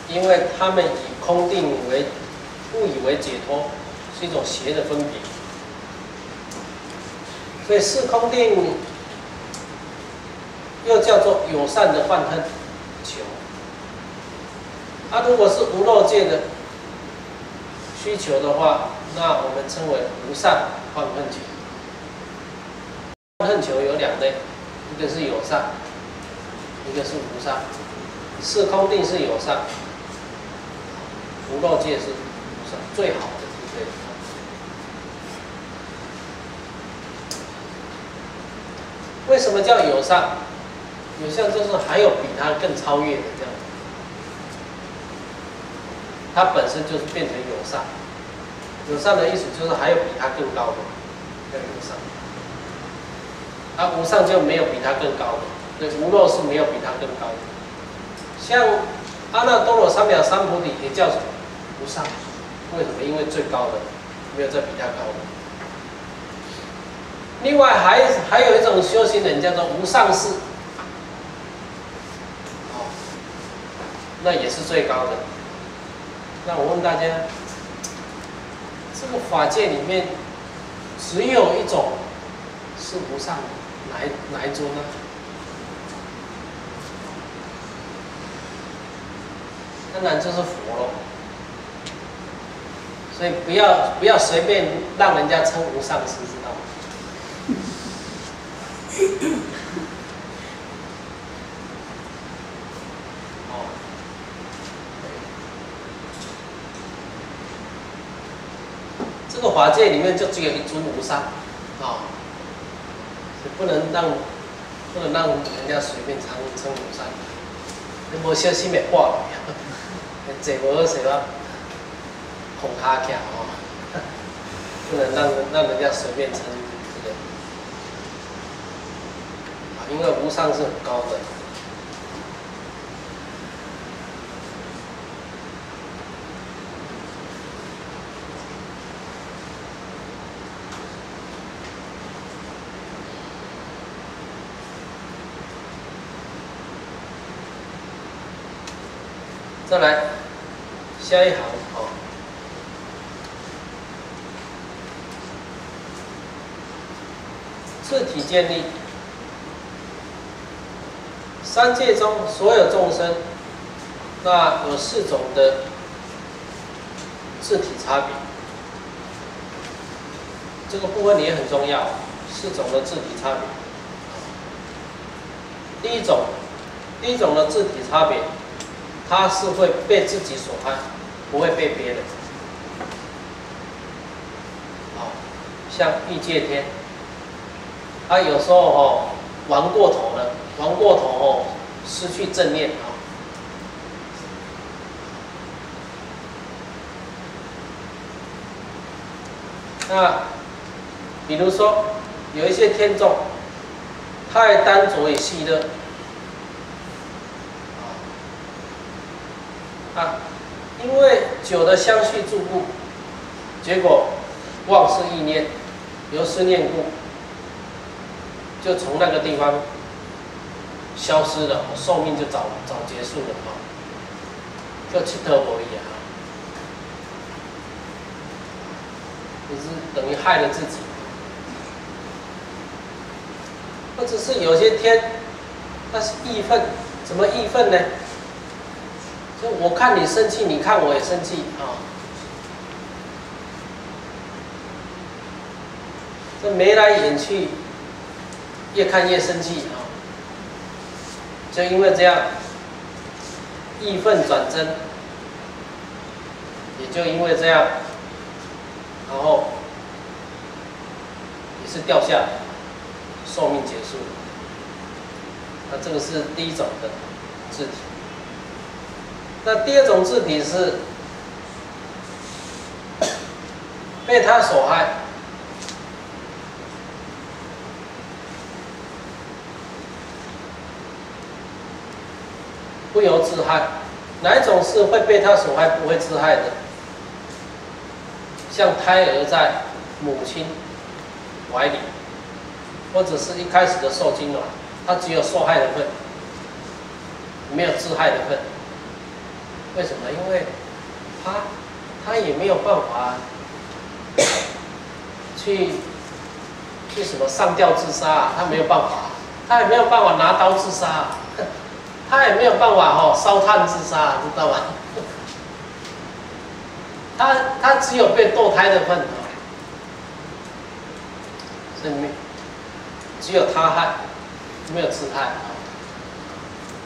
因为他们以空定为误以为解脱，是一种邪的分别。所以四空定又叫做有善的泛恨求。如果是无漏界的需求的话，那我们称为无善泛恨求。泛恨求有两类，一个是有善，一个是无善。四空定是有善，无漏界是无善，最好的一个。为什么叫有善？有善就是还有比它更超越的这样。它本身就是变成有善，有善的意思就是还有比它更高的，叫有善。无上就没有比它更高的，对，无漏是没有比它更高的。像阿耨多罗三藐三菩提也叫什么？无上。为什么？因为最高的没有再比它高的。另外还有一种修行人叫做无上士，那也是最高的。那我问大家，这个法界里面只有一种是无上的，哪一尊呢？当然就是佛咯。所以不要随便让人家称无上师，知道吗？这个法界里面就只有一尊无上，不能让人家随便称无上。你无小心会挂去，坐无好势啊，空卡起不能让人家随便称这个。因为无上是很高的。再来，下一行自体建立。三界中所有众生，那有4种的自体差别。这个部分也很重要，4种的自体差别。第一种的自体差别，它是会被自己所爱，不会被别人。像欲界天，有时候玩过头了。玩过头失去正念那比如说有一些天众，太单着以喜乐因为久的相续住故，结果妄事意念，由是念故，就从那个地方消失了，寿命就早结束了就佚佗无益就是等于害了自己。或者是有些天，那是义愤，怎么义愤呢？就我看你生气，你看我也生气这眉来眼去，越看越生气就因为这样，义愤转真，也就因为这样，然后也是掉下来，寿命结束。那这个是第一种的自体。那第二种自体是被他所害，不由自害。哪一种是会被他所害，不会自害的？像胎儿在母亲怀里，或者是一开始的受精卵，它只有受害的份，没有自害的份。为什么？因为他也没有办法去什么上吊自杀啊，他没有办法，他也没有办法拿刀自杀啊，他也没有办法烧炭自杀啊，知道吗？他只有被堕胎的份，所以只有他害，没有自害，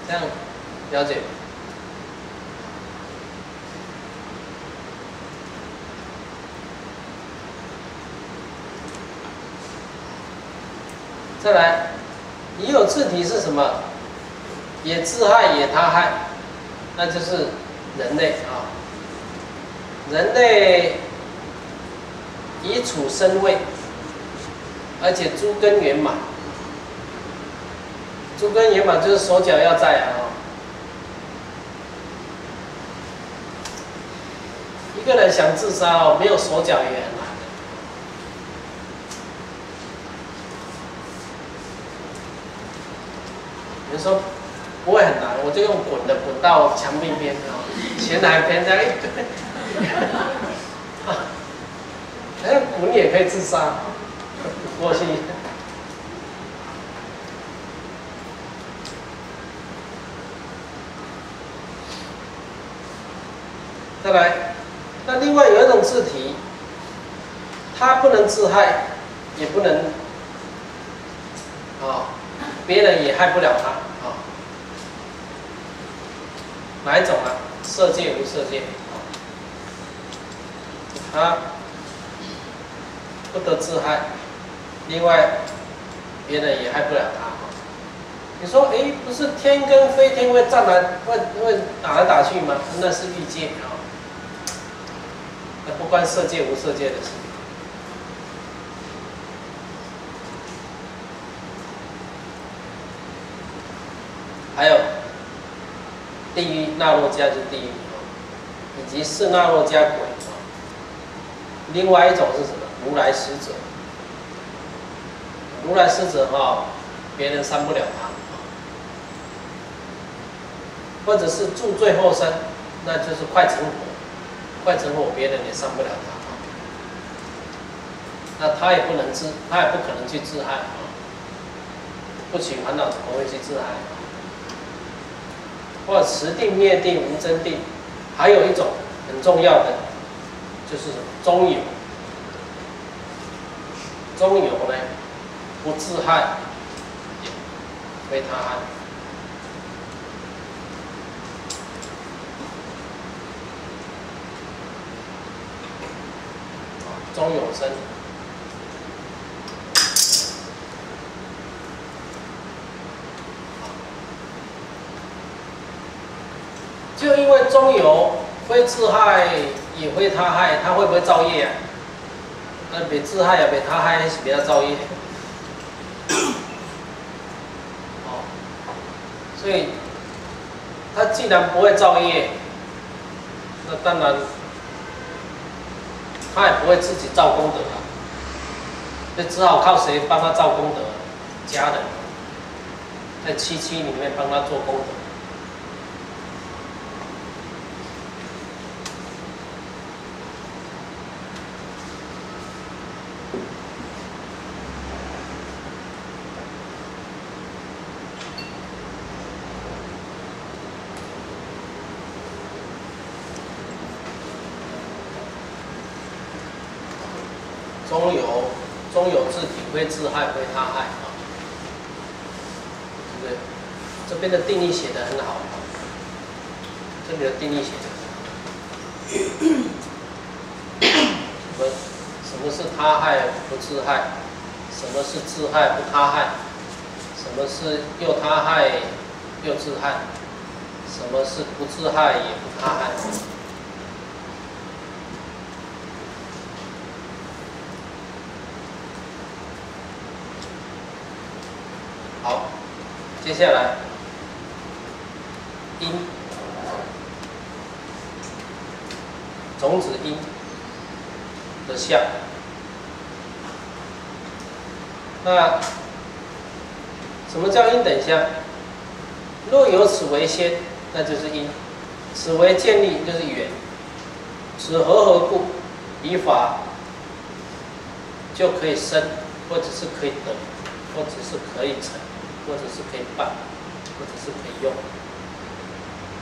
这样了解？再来，已有自体是什么？也自害也他害，那就是人类啊。人类已处身位，而且诸根圆满。诸根圆满就是手脚要在啊。一个人想自杀哦，没有手脚也很难。有人说不会很难，我就用滚的滚到墙壁边啊，前来边这样一堆，滚也可以自杀，过去。再来，那另外有一种自体，它不能自害，也不能别人也害不了他啊。哪一种啊？色界无色界，他不得自害，另外别人也害不了他。你说，不是天跟飞天会战来会打来打去吗？那是欲界啊，那不关色界无色界的事。还有地狱那洛迦就是地狱以及是那洛迦鬼另外一种是什么？如来使者。如来使者别人伤不了他，或者是住最后生，那就是快成火，快成火别人也伤不了他那他也不可能去自害不起烦恼怎么会去自害？或者持定、灭定、无真定，还有一种很重要的，就是什么？中有。中有呢，不自害，也非他害。中有生。就因为中有非自害也非他害，他会不会造业啊？那别自害也别他害，是别他造业。所以他既然不会造业，那当然他也不会自己造功德啊，就只好靠谁帮他造功德？家人在七七里面帮他做功德。中有自体，非自害，非他害啊，对不对？这边的定义写得很好啊，这里的定义写的什么是他害不自害？什么是自害不他害？什么是又他害又自害？什么是不自害也不他害？好，接下来因，种子因的相。那什么叫因等相？若有此为先，那就是因；此为建立，就是缘。此和故，以法就可以生，或者是可以得，或者是可以成，或者是可以办，或者是可以用。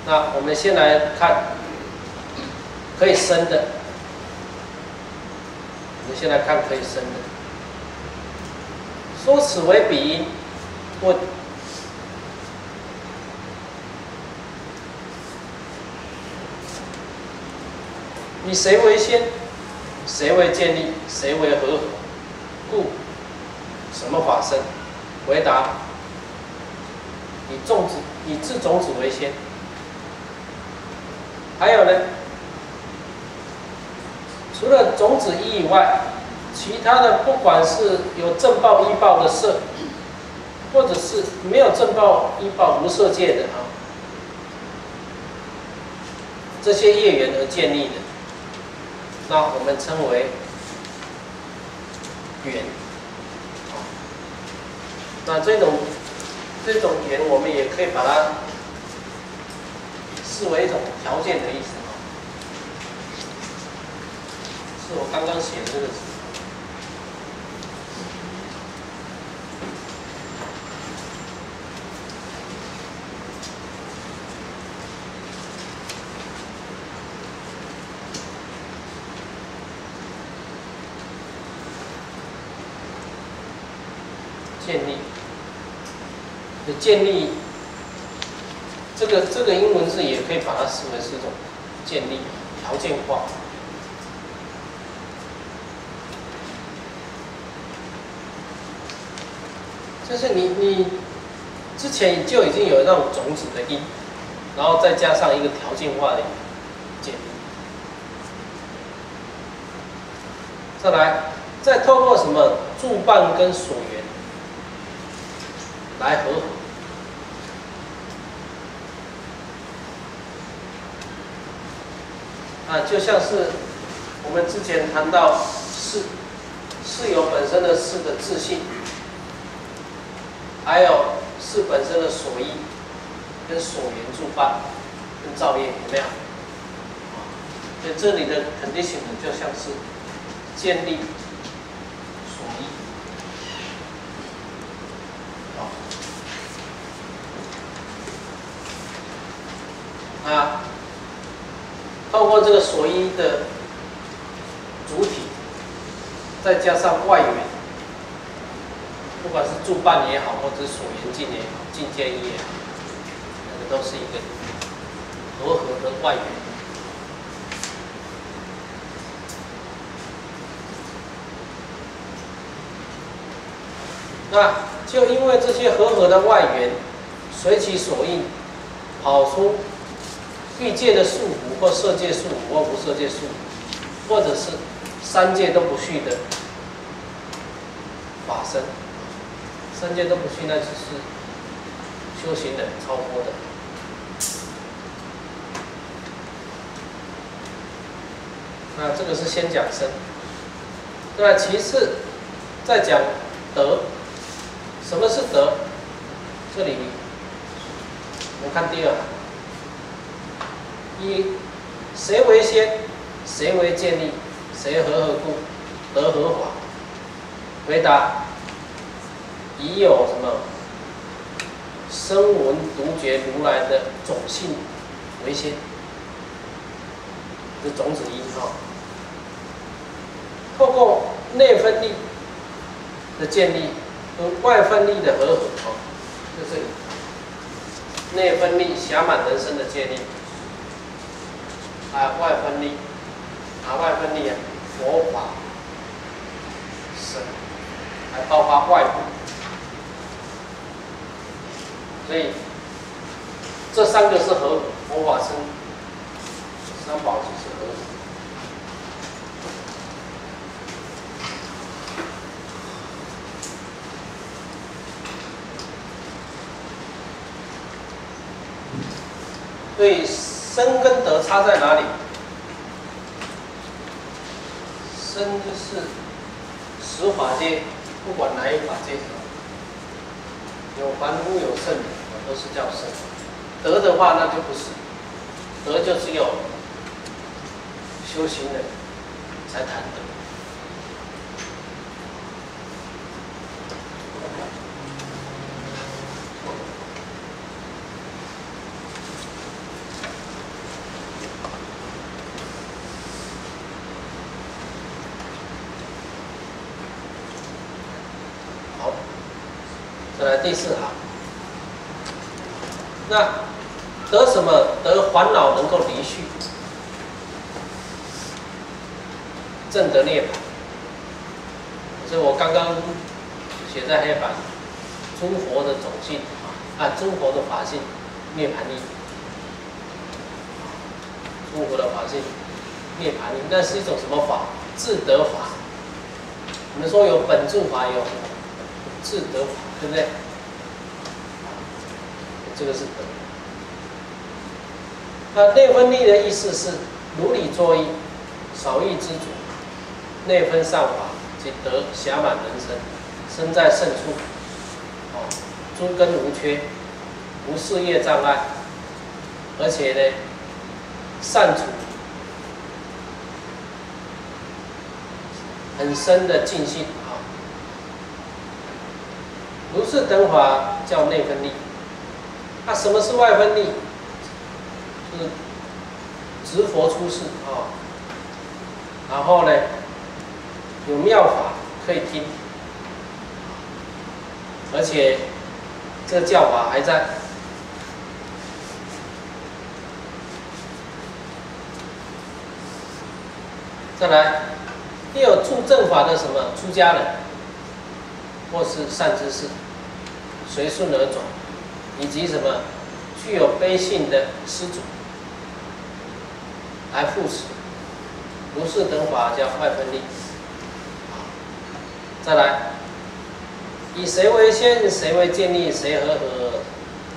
那我们先来看可以生的，我们先来看可以生的。说此为彼因，问：以谁为先？谁为建立？谁为和合？故什么法生？回答：以自种子为先。还有呢？除了种子一以外，其他的不管是有正报依报的色，或者是没有正报依报无色界的啊，这些业缘而建立的，那我们称为缘。那这种缘，我们也可以把它视为一种条件的意思啊，是我刚刚写的这个词。建立，这个英文字也可以把它视为是一种建立条件化。就是你之前就已经有那种种子的因，然后再加上一个条件化的建立，再来再透过什么助伴跟所缘来和合。就像是我们之前谈到事有本身的事的自性，还有事本身的所依跟所缘助伴跟造业，有没有？所以这里的 condition 就像是建立所依。透过这个所依的主体，再加上外缘，不管是助伴也好，或者是所缘境也好，境界依也好，那个都是一个和合的外缘。那就因为这些和合的外缘，随其所应，跑出欲界的束缚，或色界束缚，或无色界束缚，或者是三界都不续的法身。三界都不续，那就是修行人超脱的。那这个是先讲身，那其次再讲德。什么是德？这里我们看第二行。以谁为先？谁为建立？谁和合故？得合法。回答：已有什么声闻独觉如来的种性为先，这种子因哈。透过内分力的建立跟外分力的和合啊，就这里内分力暇满人生的建立。外分力，外分力佛法括外部。所以这三个是合合，佛法僧三宝就是合合。所以身跟德差在哪里？身就是十法界，不管哪一法界，有凡夫有圣人，都是叫身。德的话，那就不是，德就只有修行人才谈德。好，再来第四行。那得什么？得烦恼能够离去，证得涅槃。所以我刚刚写在黑板，诸佛的种性诸佛的法性，涅槃力。诸佛的法性，涅槃力，那是一种什么法？自得法。我们说有本住法，有自得法，对不对？这个是德。那内分力的意思是如理作意，少欲知足，内分善法，即得暇满人生，身在胜处，诸根无缺，无事业障碍，而且呢，善处很深的净性如是等法叫内分力。那什么是外分力？就是执佛出世然后呢，有妙法可以听，而且这个教法还在。再来，也有助正法的什么出家人，或是善知识，随顺而转，以及什么具有悲信的施主来护持，如是等法叫外分力。再来，以谁为先，谁为建立，谁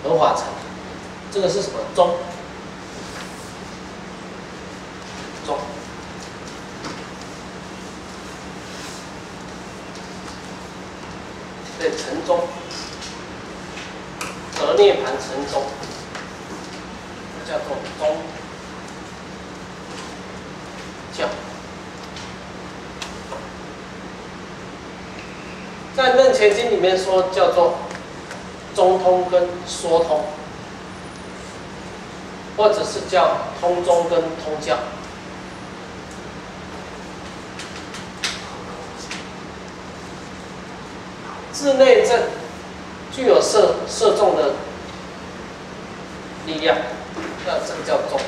合法成，这个是什么宗？宗。对，成宗，得涅槃成宗，叫做宗教。在《楞伽经》里面说叫做中通跟说通，或者是叫通宗跟通教。自内证具有摄众的力量，这个叫宗。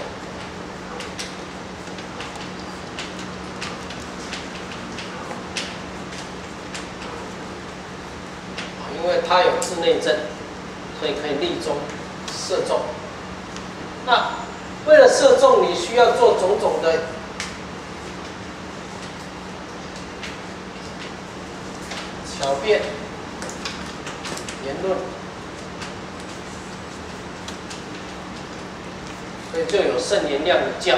因为它有自内证，所以可以立宗摄众。那为了摄众，你需要做种种的巧辩。言论，所以就有圣言量的教。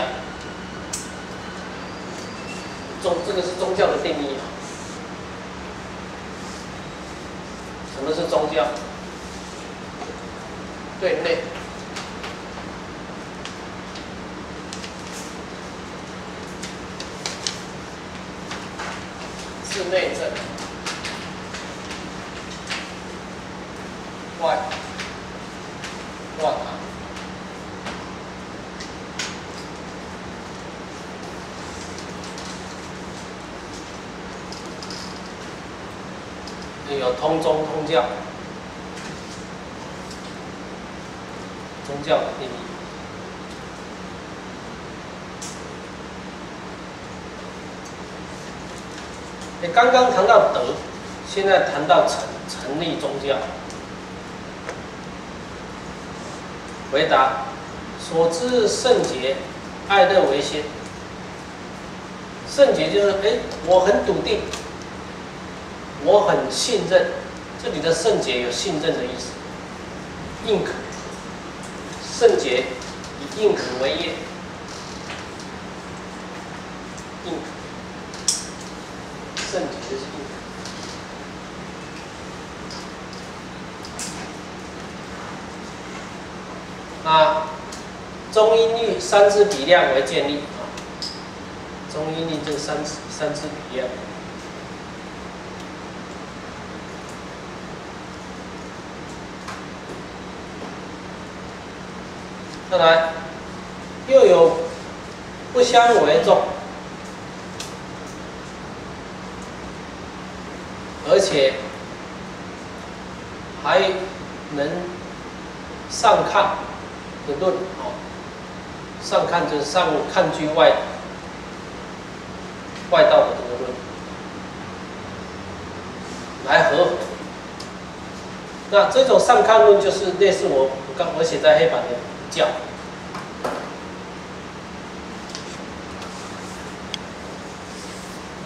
这个是宗教的定义什么是宗教？对内，自内证。外塔，有通宗通教，宗教的定义。刚刚谈到德，现在谈到成立宗教，回答：所知圣洁，爱乐为先。圣洁就是我很笃定，我很信任。这里的圣洁有信任的意思，认可。圣洁以认可为业，认可。圣洁就是认可。那中音律三支比量为建立啊，中音律这三支比量。再来，又有不相为众，而且还能上看的论哦，上看就是上看居外道的这个论，来和合。那这种上看论就是类似我写在黑板的教。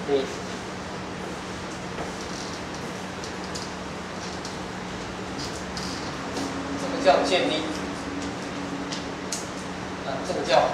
这个叫建立，这个叫合。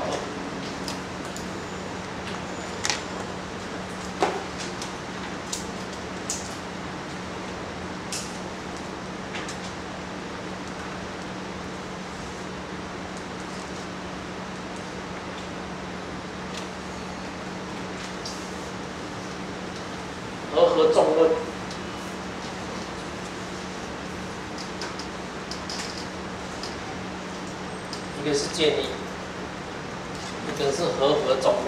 和众论，一个是建立，一个是和众论。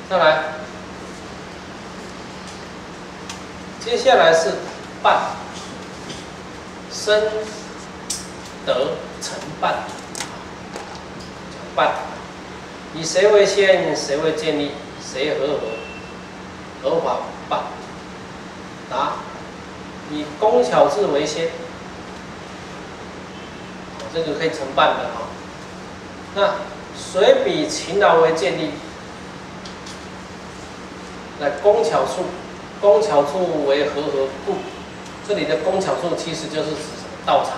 再来，接下来是伴，生。得成伴，伴以谁为先，谁为建立，谁合法伴。答：以工巧智为先，这个可以成伴的啊。那谁比勤劳为建立？那工巧处为和故。这里的工巧处其实就是指什么？道场。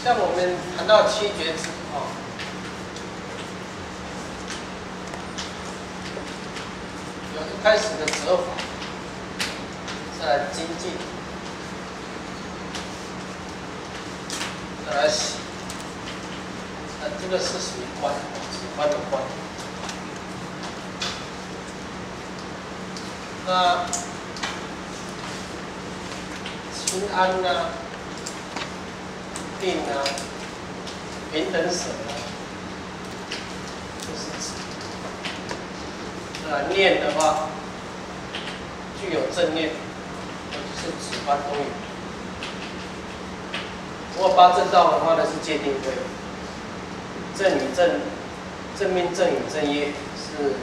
像我们谈到七觉支啊，有一开始的折法，再来精进，再来洗，这个是属于观，止观的观。那清安呢？定啊，平等舍啊，就是指。念的话，具有正念，就是止观通语。如果八正道的话呢，是戒定慧。正与正，正命正与正业是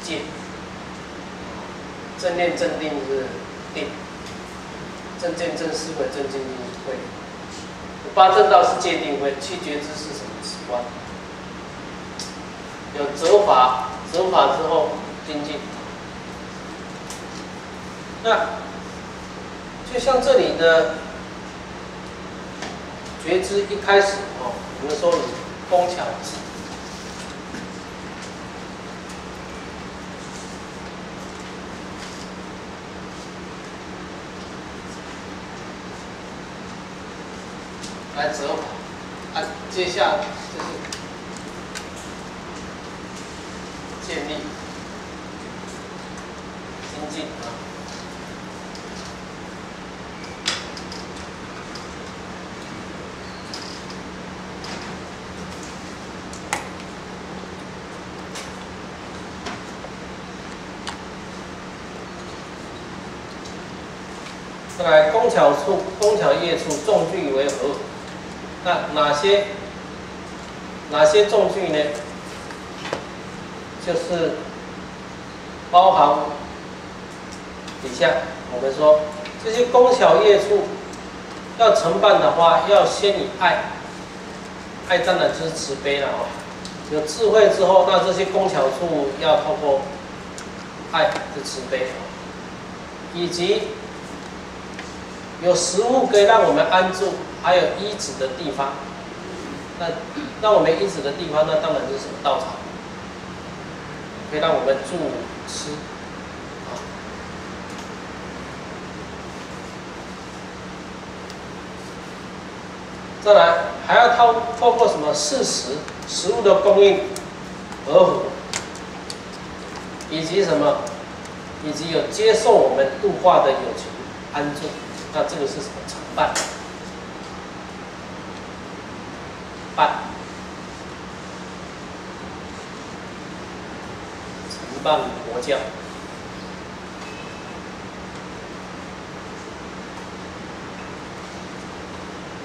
戒。正念正定是定。正见正思维正精进是慧。八正道是戒定慧，七觉支是什么？止观。有折法，折法之后精进。那就像这里的觉知一开始哦，我们说工巧智。来折法，接下来就是建立精进啊。再来，工巧业处，重句为何？那哪些重句呢？就是包含底下我们说这些工巧业处要承办的话，要先以爱，爱当然就是慈悲了哦。有智慧之后，那这些工巧处要透过爱的慈悲，以及有食物可以让我们安住，还有依止的地方。那让我们依止的地方，那当然就是什么道场，可以让我们住吃。再来，还要透过什么事实、食物的供应和合，以及什么，以及有接受我们度化的有情安住。那这个是什么？承办，承办国教。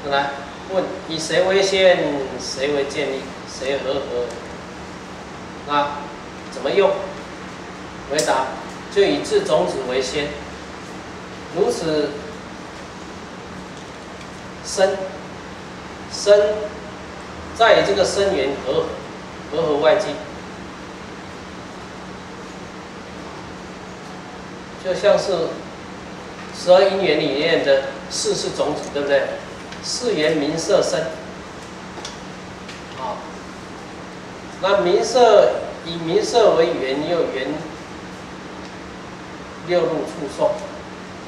来问：以谁为先？谁为建立？谁和合？那怎么用？回答：就以智种子为先，如此。生，再以这个生源和合外境，就像是12因缘里面的4是种子，对不对？4缘名色生，啊，那名色以名色为缘，又缘6路触受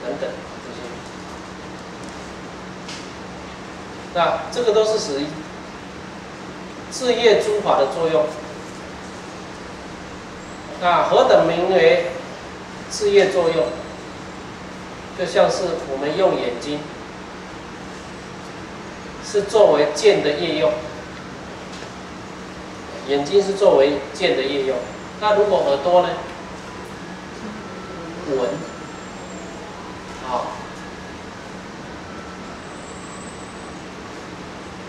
等等。那这个都是属于智业诸法的作用。那何等名为智业作用？就像是我们用眼睛，是作为见的业用，眼睛是作为见的业用。那如果耳朵呢？闻，好。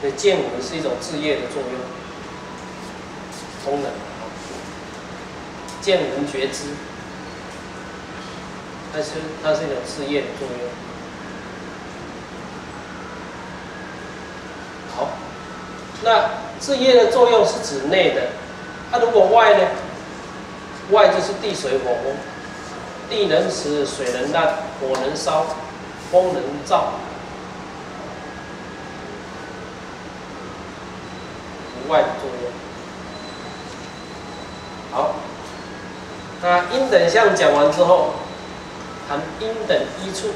所以见闻是一种智业的作用功能，见闻觉知，它是一种智业的作用。好，那智业的作用是指内的，那如果外呢？外就是地水火风，地能食，水能烂，火能烧，风能燥。外的作用。好，那因等相讲完之后，谈因等依处。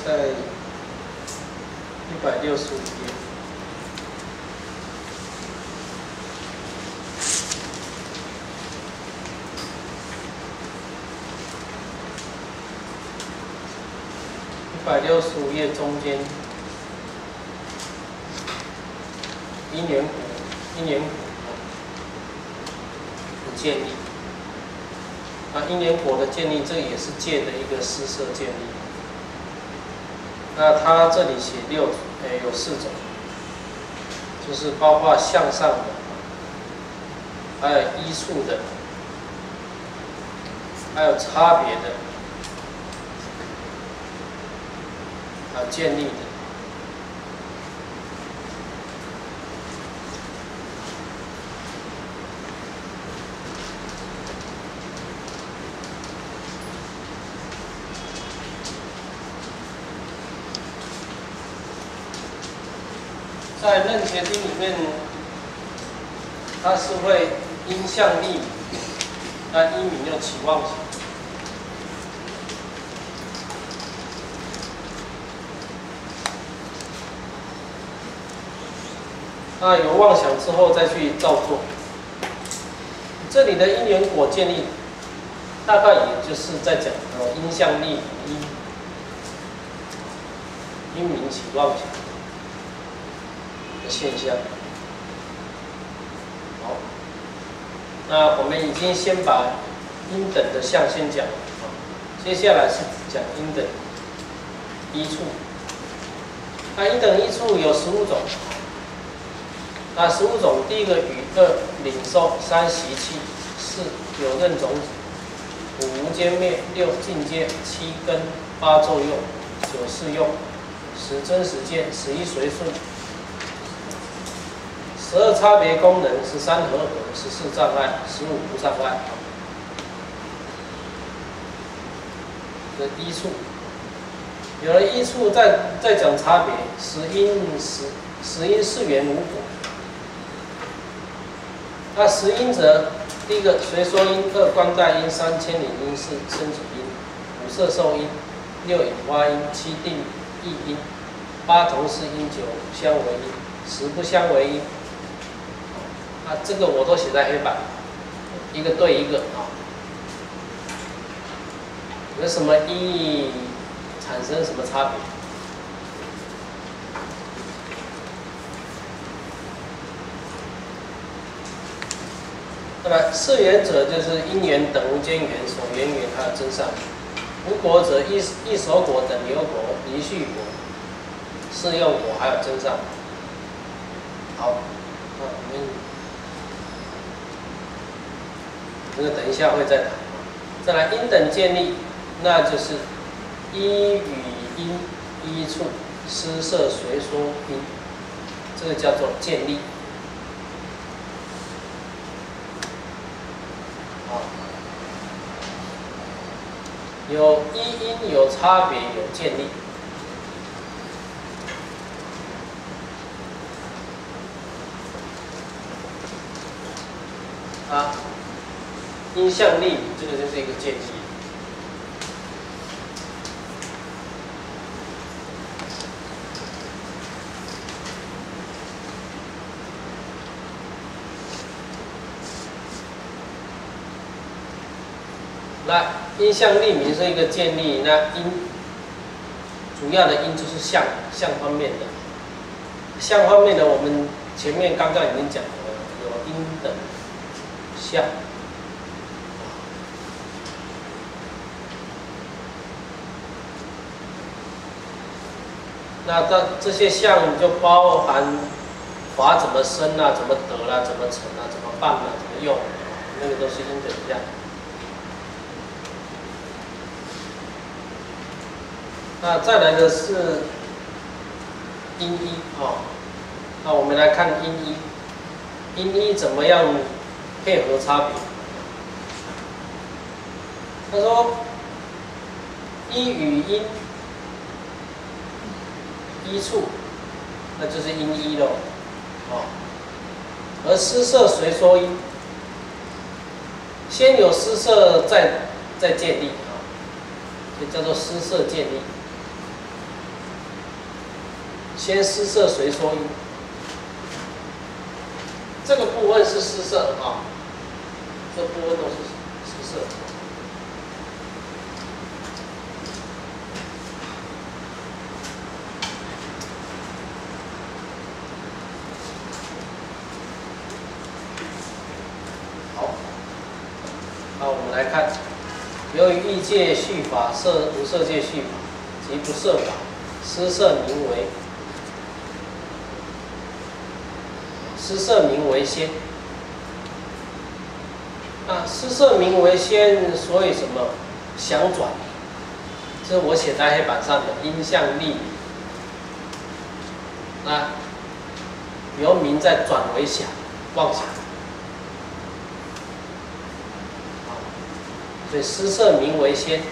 在165页。165页中间，因缘果的建立。因缘果的建立，这也是戒的一个施设建立。那他这里写有4种，就是包括向上的，还有依处的，还有差别的，还有建立的。在楞伽经里面，它是会因相立名，那依名又起妄想。那有妄想之后再去造作。这里的因缘果建立，大概也就是在讲因相立名，因名起妄想的现象。好，那我们已经先把因等的相先讲了，接下来是讲因等依处。那因等依处有15种。那15种，第一个语，2领受，3习气，4有任种子，5无间灭，6境界，7根，8作用，9事用，10真实见，11随顺，12差别功能，13和合，14障碍，15无障碍。这依处，有了依处再讲差别，十因是缘无果。那十因则，第一个随说因，2观待因，3牵引因，4生止因，5摄受因，6引发因，7定意因，8同事因，9相为因，10不相为因。啊，这个我都写在黑板，一个对一个啊。有什么意义产生什么差别？那么四缘者就是因缘等无间缘、所缘缘还有真善缘。无果者一手果等流果、离续果、适用果还有真善缘。好，那我们这个等一下会再谈。再来因等建立，那就是依语因、依处、施设随说因，这个叫做建立。有依因，有差别，有建立。啊，因相立名，这个就是一个建立。那因相立名是一个建立，那因主要的因就是相方面的，相方面的我们前面刚刚已经讲了，有因等相。那这些相就包含法怎么生啊，怎么得啦、怎么成啊，怎么办啊，怎么用，那个都是因等相。那再来的是因依哦，那我们来看因依，因依怎么样配合差别？他说依语因，依处，那就是因依咯，哦，而施设随说因，先有施设再建立啊，就叫做施设建立。先施摄随说因，这个部分是施摄啊，这部分都是施摄。好，那我们来看，由于欲界续法、无色界续法及不摄法，施摄名为先。那施摄名为先，所以什么想转？这是我写在黑板上的因相立。那由名再转为想，妄想。所以施摄名为先，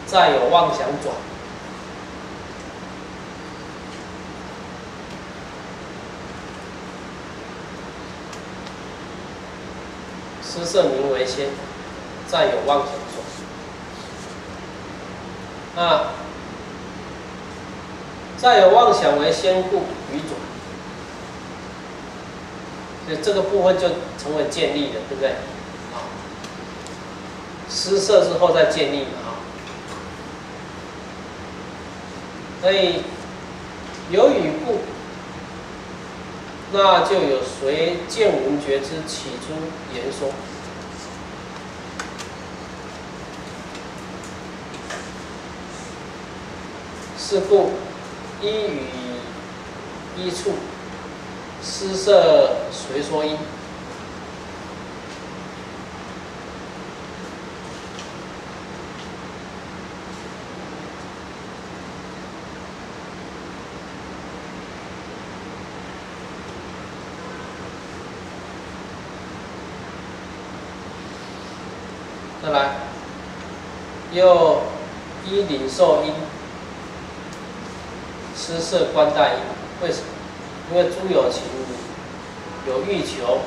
再有妄想转。施摄名为先，再有妄想转。那再有妄想为先故与转，所以这个部分就成为建立了，对不对？施摄之后再建立嘛，所以有与故，那就有随见闻觉之起诸言说。是故依语依处，施摄随说因。再来，又依领受因，施摄观待因。为什么？因为诸有情有欲求，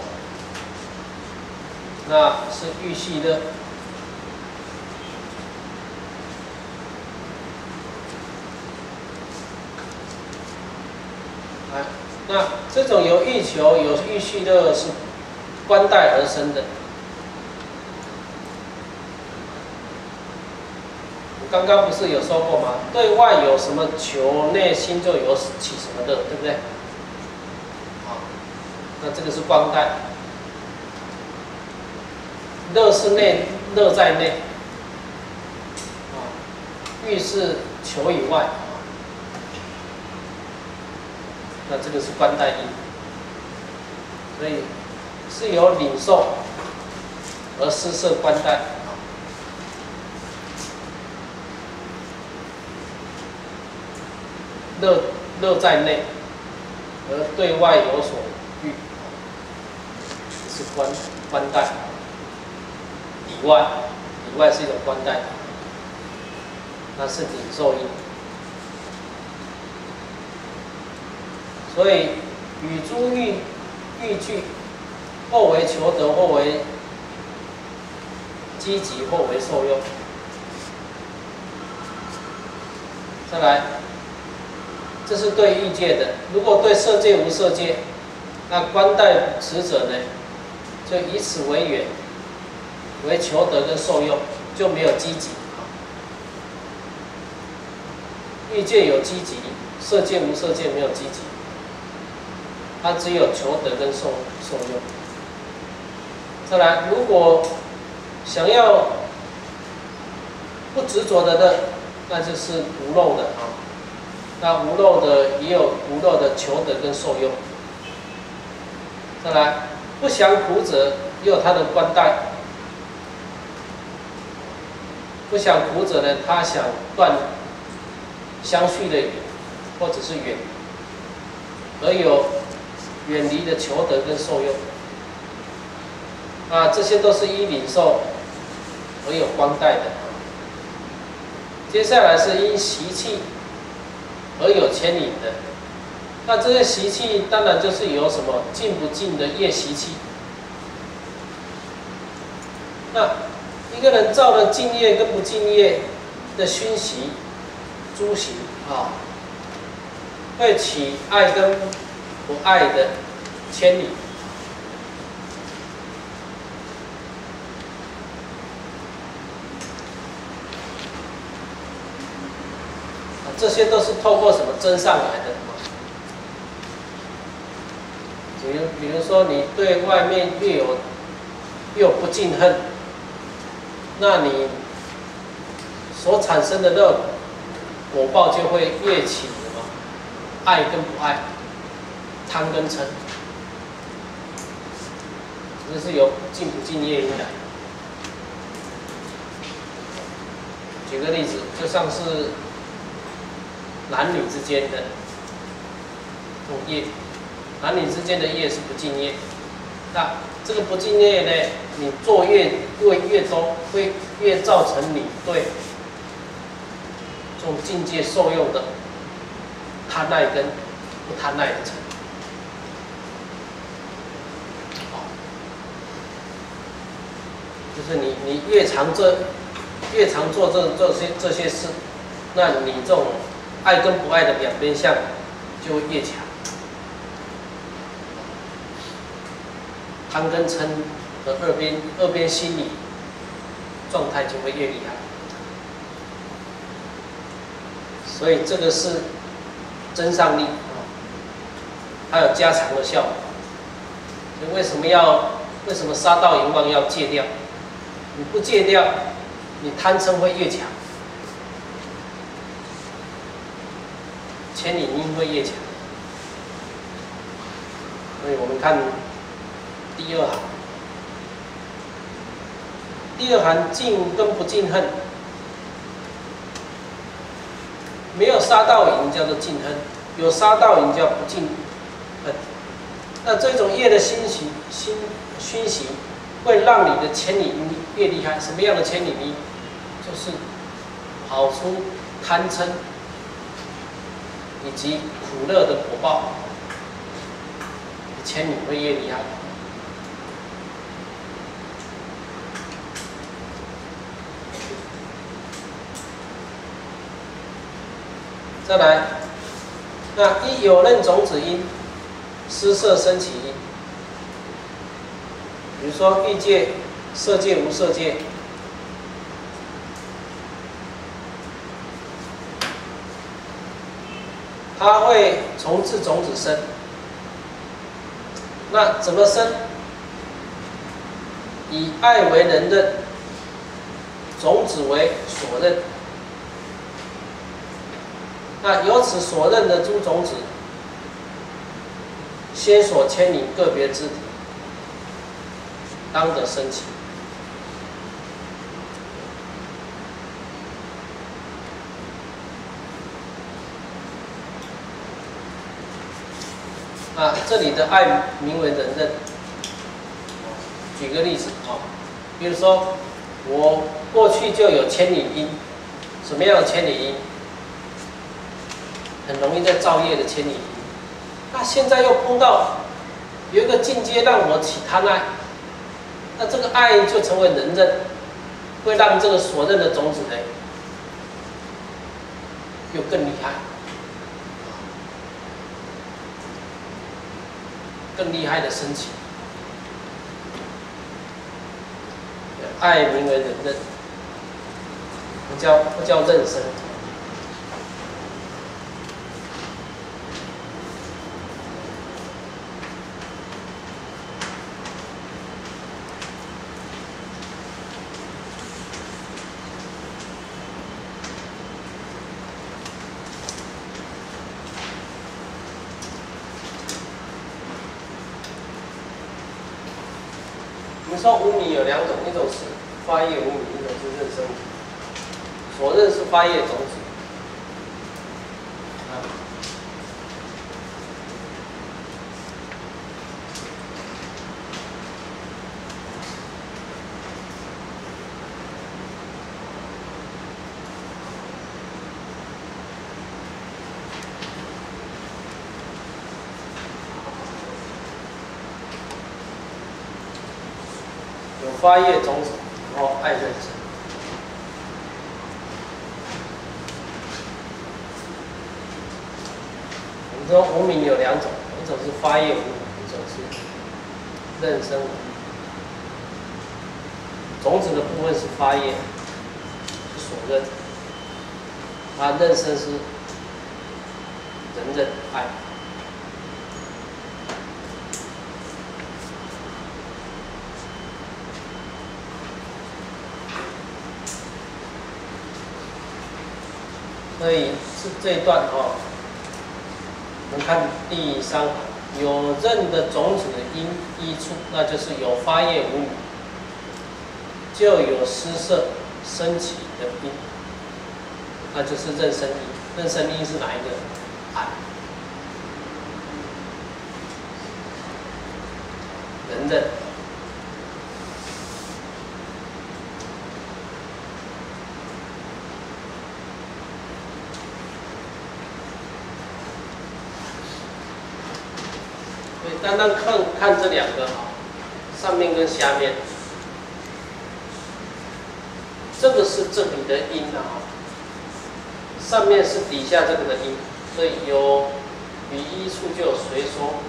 那是欲系乐。那这种有欲求、有欲系乐是观待而生的。刚刚不是有说过吗？对外有什么求，内心就有起什么乐，对不对？好，那这个是观待，乐是内，乐在内，欲是求以外，那这个是观待因，所以是由领受而施摄观待。乐在内，而对外有所欲，是观待。里外是一种观待，那是领受因。所以与诸欲具，或为求得，或为积极，或为受用。再来。这是对欲界的。如果对色界、无色界，那观待持者呢，就以此为缘，为求得跟受用，就没有积极。欲界有积极，色界、无色界没有积极，它只有求得跟受用。再来，如果想要不执着的乐，那就是无漏的啊。那无漏的也有无漏的求得跟受用。再来，不想苦者也有他的观待。不想苦者呢，他想断相续的缘，或者是远，而有远离的求得跟受用。这些都是依领受而有观待的。接下来是因习气而有牵引的，那这些习气当然就是有什么尽不尽的业习气。那一个人造了尽业跟不尽业的熏习诸行会起爱跟不爱的牵引。这些都是透过什么增上来的？比如说，你对外面越有不敬恨，那你所产生的那个果报就会越起什么？爱跟不爱，贪跟嗔，这是由敬不敬业因来。举个例子，就像是男女之间的这种业，男女之间的业是不敬业。那这个不敬业呢，你做越多，会越造成你对这种境界受用的贪爱跟不贪爱的嗔。就是你越常做这些事，那你这种爱跟不爱的两边相就会越强，贪跟嗔的二边心理状态就会越厉害，所以这个是增上力，还有加强的效果。所以为什么杀盗淫妄要戒掉？你不戒掉，你贪嗔会越强，牵引因会越强。所以我们看第二行，第二行敬跟不敬恨，没有杀盗淫叫做敬恨，有杀盗淫叫不敬恨。那这种业的熏习，会让你的牵引力越厉害。什么样的牵引力？就是跑出贪嗔以及苦乐的果报，牵引会越厉害。再来，那一有任种子因，施设生起因。比如说欲界、色界、无色界，它会从自种子生。那怎么生？以爱为人任，种子为所任。那由此所任的诸种子，先所牵引个别之体，当得生起。这里的爱名为人任。举个例子比如说我过去就有牵引因，什么样的牵引因？很容易在造业的牵引因。那现在又碰到有一个境界让我起贪爱，那这个爱就成为人任，会让这个所任的种子呢又更厉害，更厉害的升起。爱名为人任，不叫任生。我们说无明有两种，一种是发业无明，一种是任生。所任是发业种子，有发业种子，然后爱任生。说无明有两种，一种是发业无明，一种是任生无明。种子的部分是发业，是所认；任生是人认爱。所以是这一段我们看第3行，有任的种子因依处，那就是有发业无明，就有施设升起的因，那就是任生因。任生因是哪一个？爱。人认。所以单单看这两个上面跟下面，这个是这里的因上面是底下这个的因，所以有于依处就有随说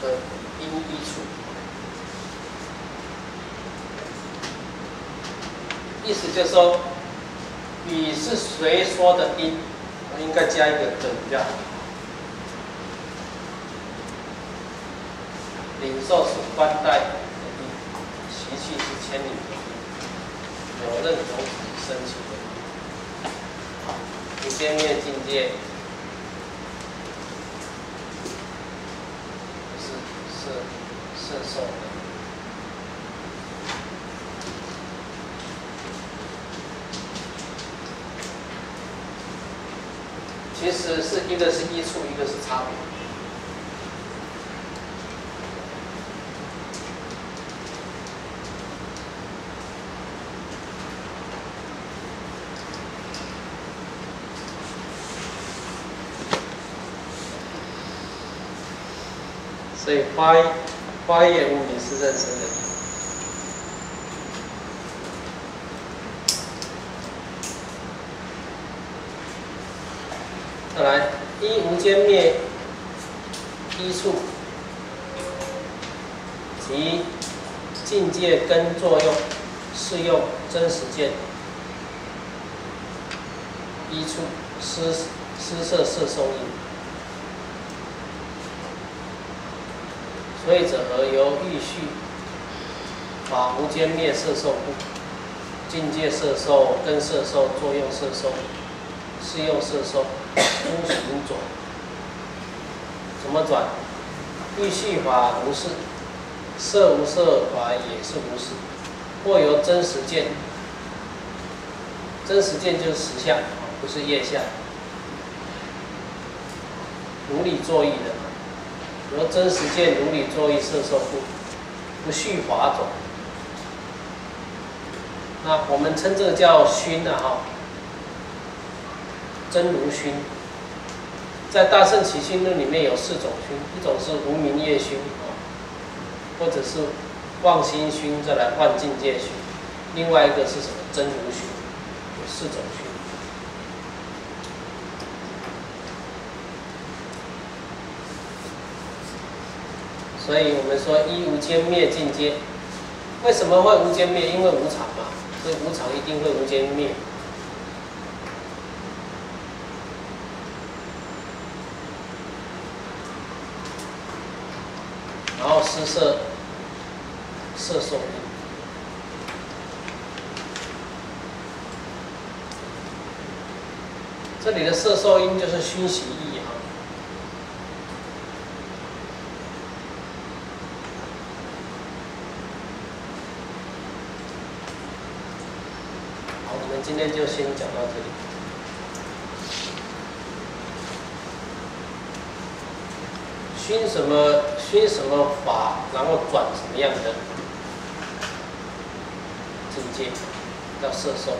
的因依处，意思就是说，与是随说的因，应该加一个的比较好。领受是观待的因，习气是牵引的因，有任种子升起的因。好，无间灭境界是摄受的。其实是一个是依处，一个是差别。所以发业无明是任生的因。再来，依无间灭依处及境界根作用，适用真实见依处施设摄受因。所以者何？由欲序法无间灭摄受故，境界摄受、根摄受、作用摄受、适用摄受，诸行转。怎么转？欲序法无事，摄无摄法也是无事，或由真实见。真实见就是实相，不是业相，如理作意的。由真实见如理作意摄受故，不续法种。那我们称这个叫熏真如熏。在大乘起信论里面有4种熏，一种是无明业熏或者是妄心熏，再来幻境界熏，另外一个是什么？真如熏，有4种熏。所以我们说依无间灭境界，为什么会无间灭？因为无常嘛，所以无常一定会无间灭。然后施设摄受因，这里的摄受因就是熏习意我们今天就先讲到这里。熏什么法，然后转什么样的境界，叫摄受。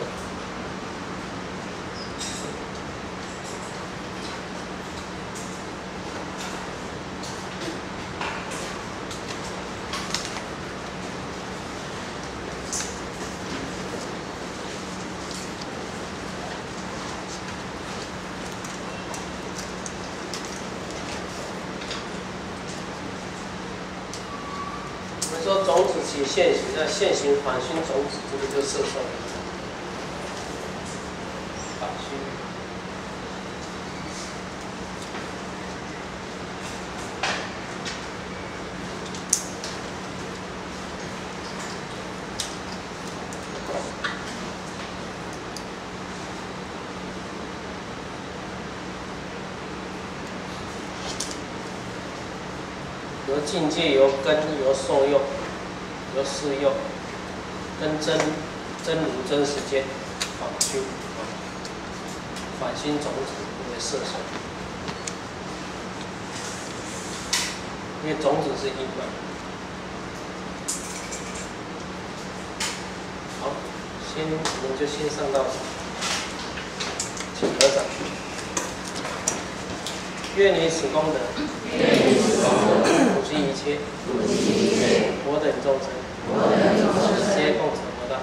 说种子起现行，那现行反熏种子，这个就摄受反熏。由境界，由根，由受用，由施用，跟真如真实间反熏，反熏种子为摄受，因为种子是因嘛。好，我们就先上到此，请合掌。愿以此功德，普及一切，我等众生，皆共成佛道。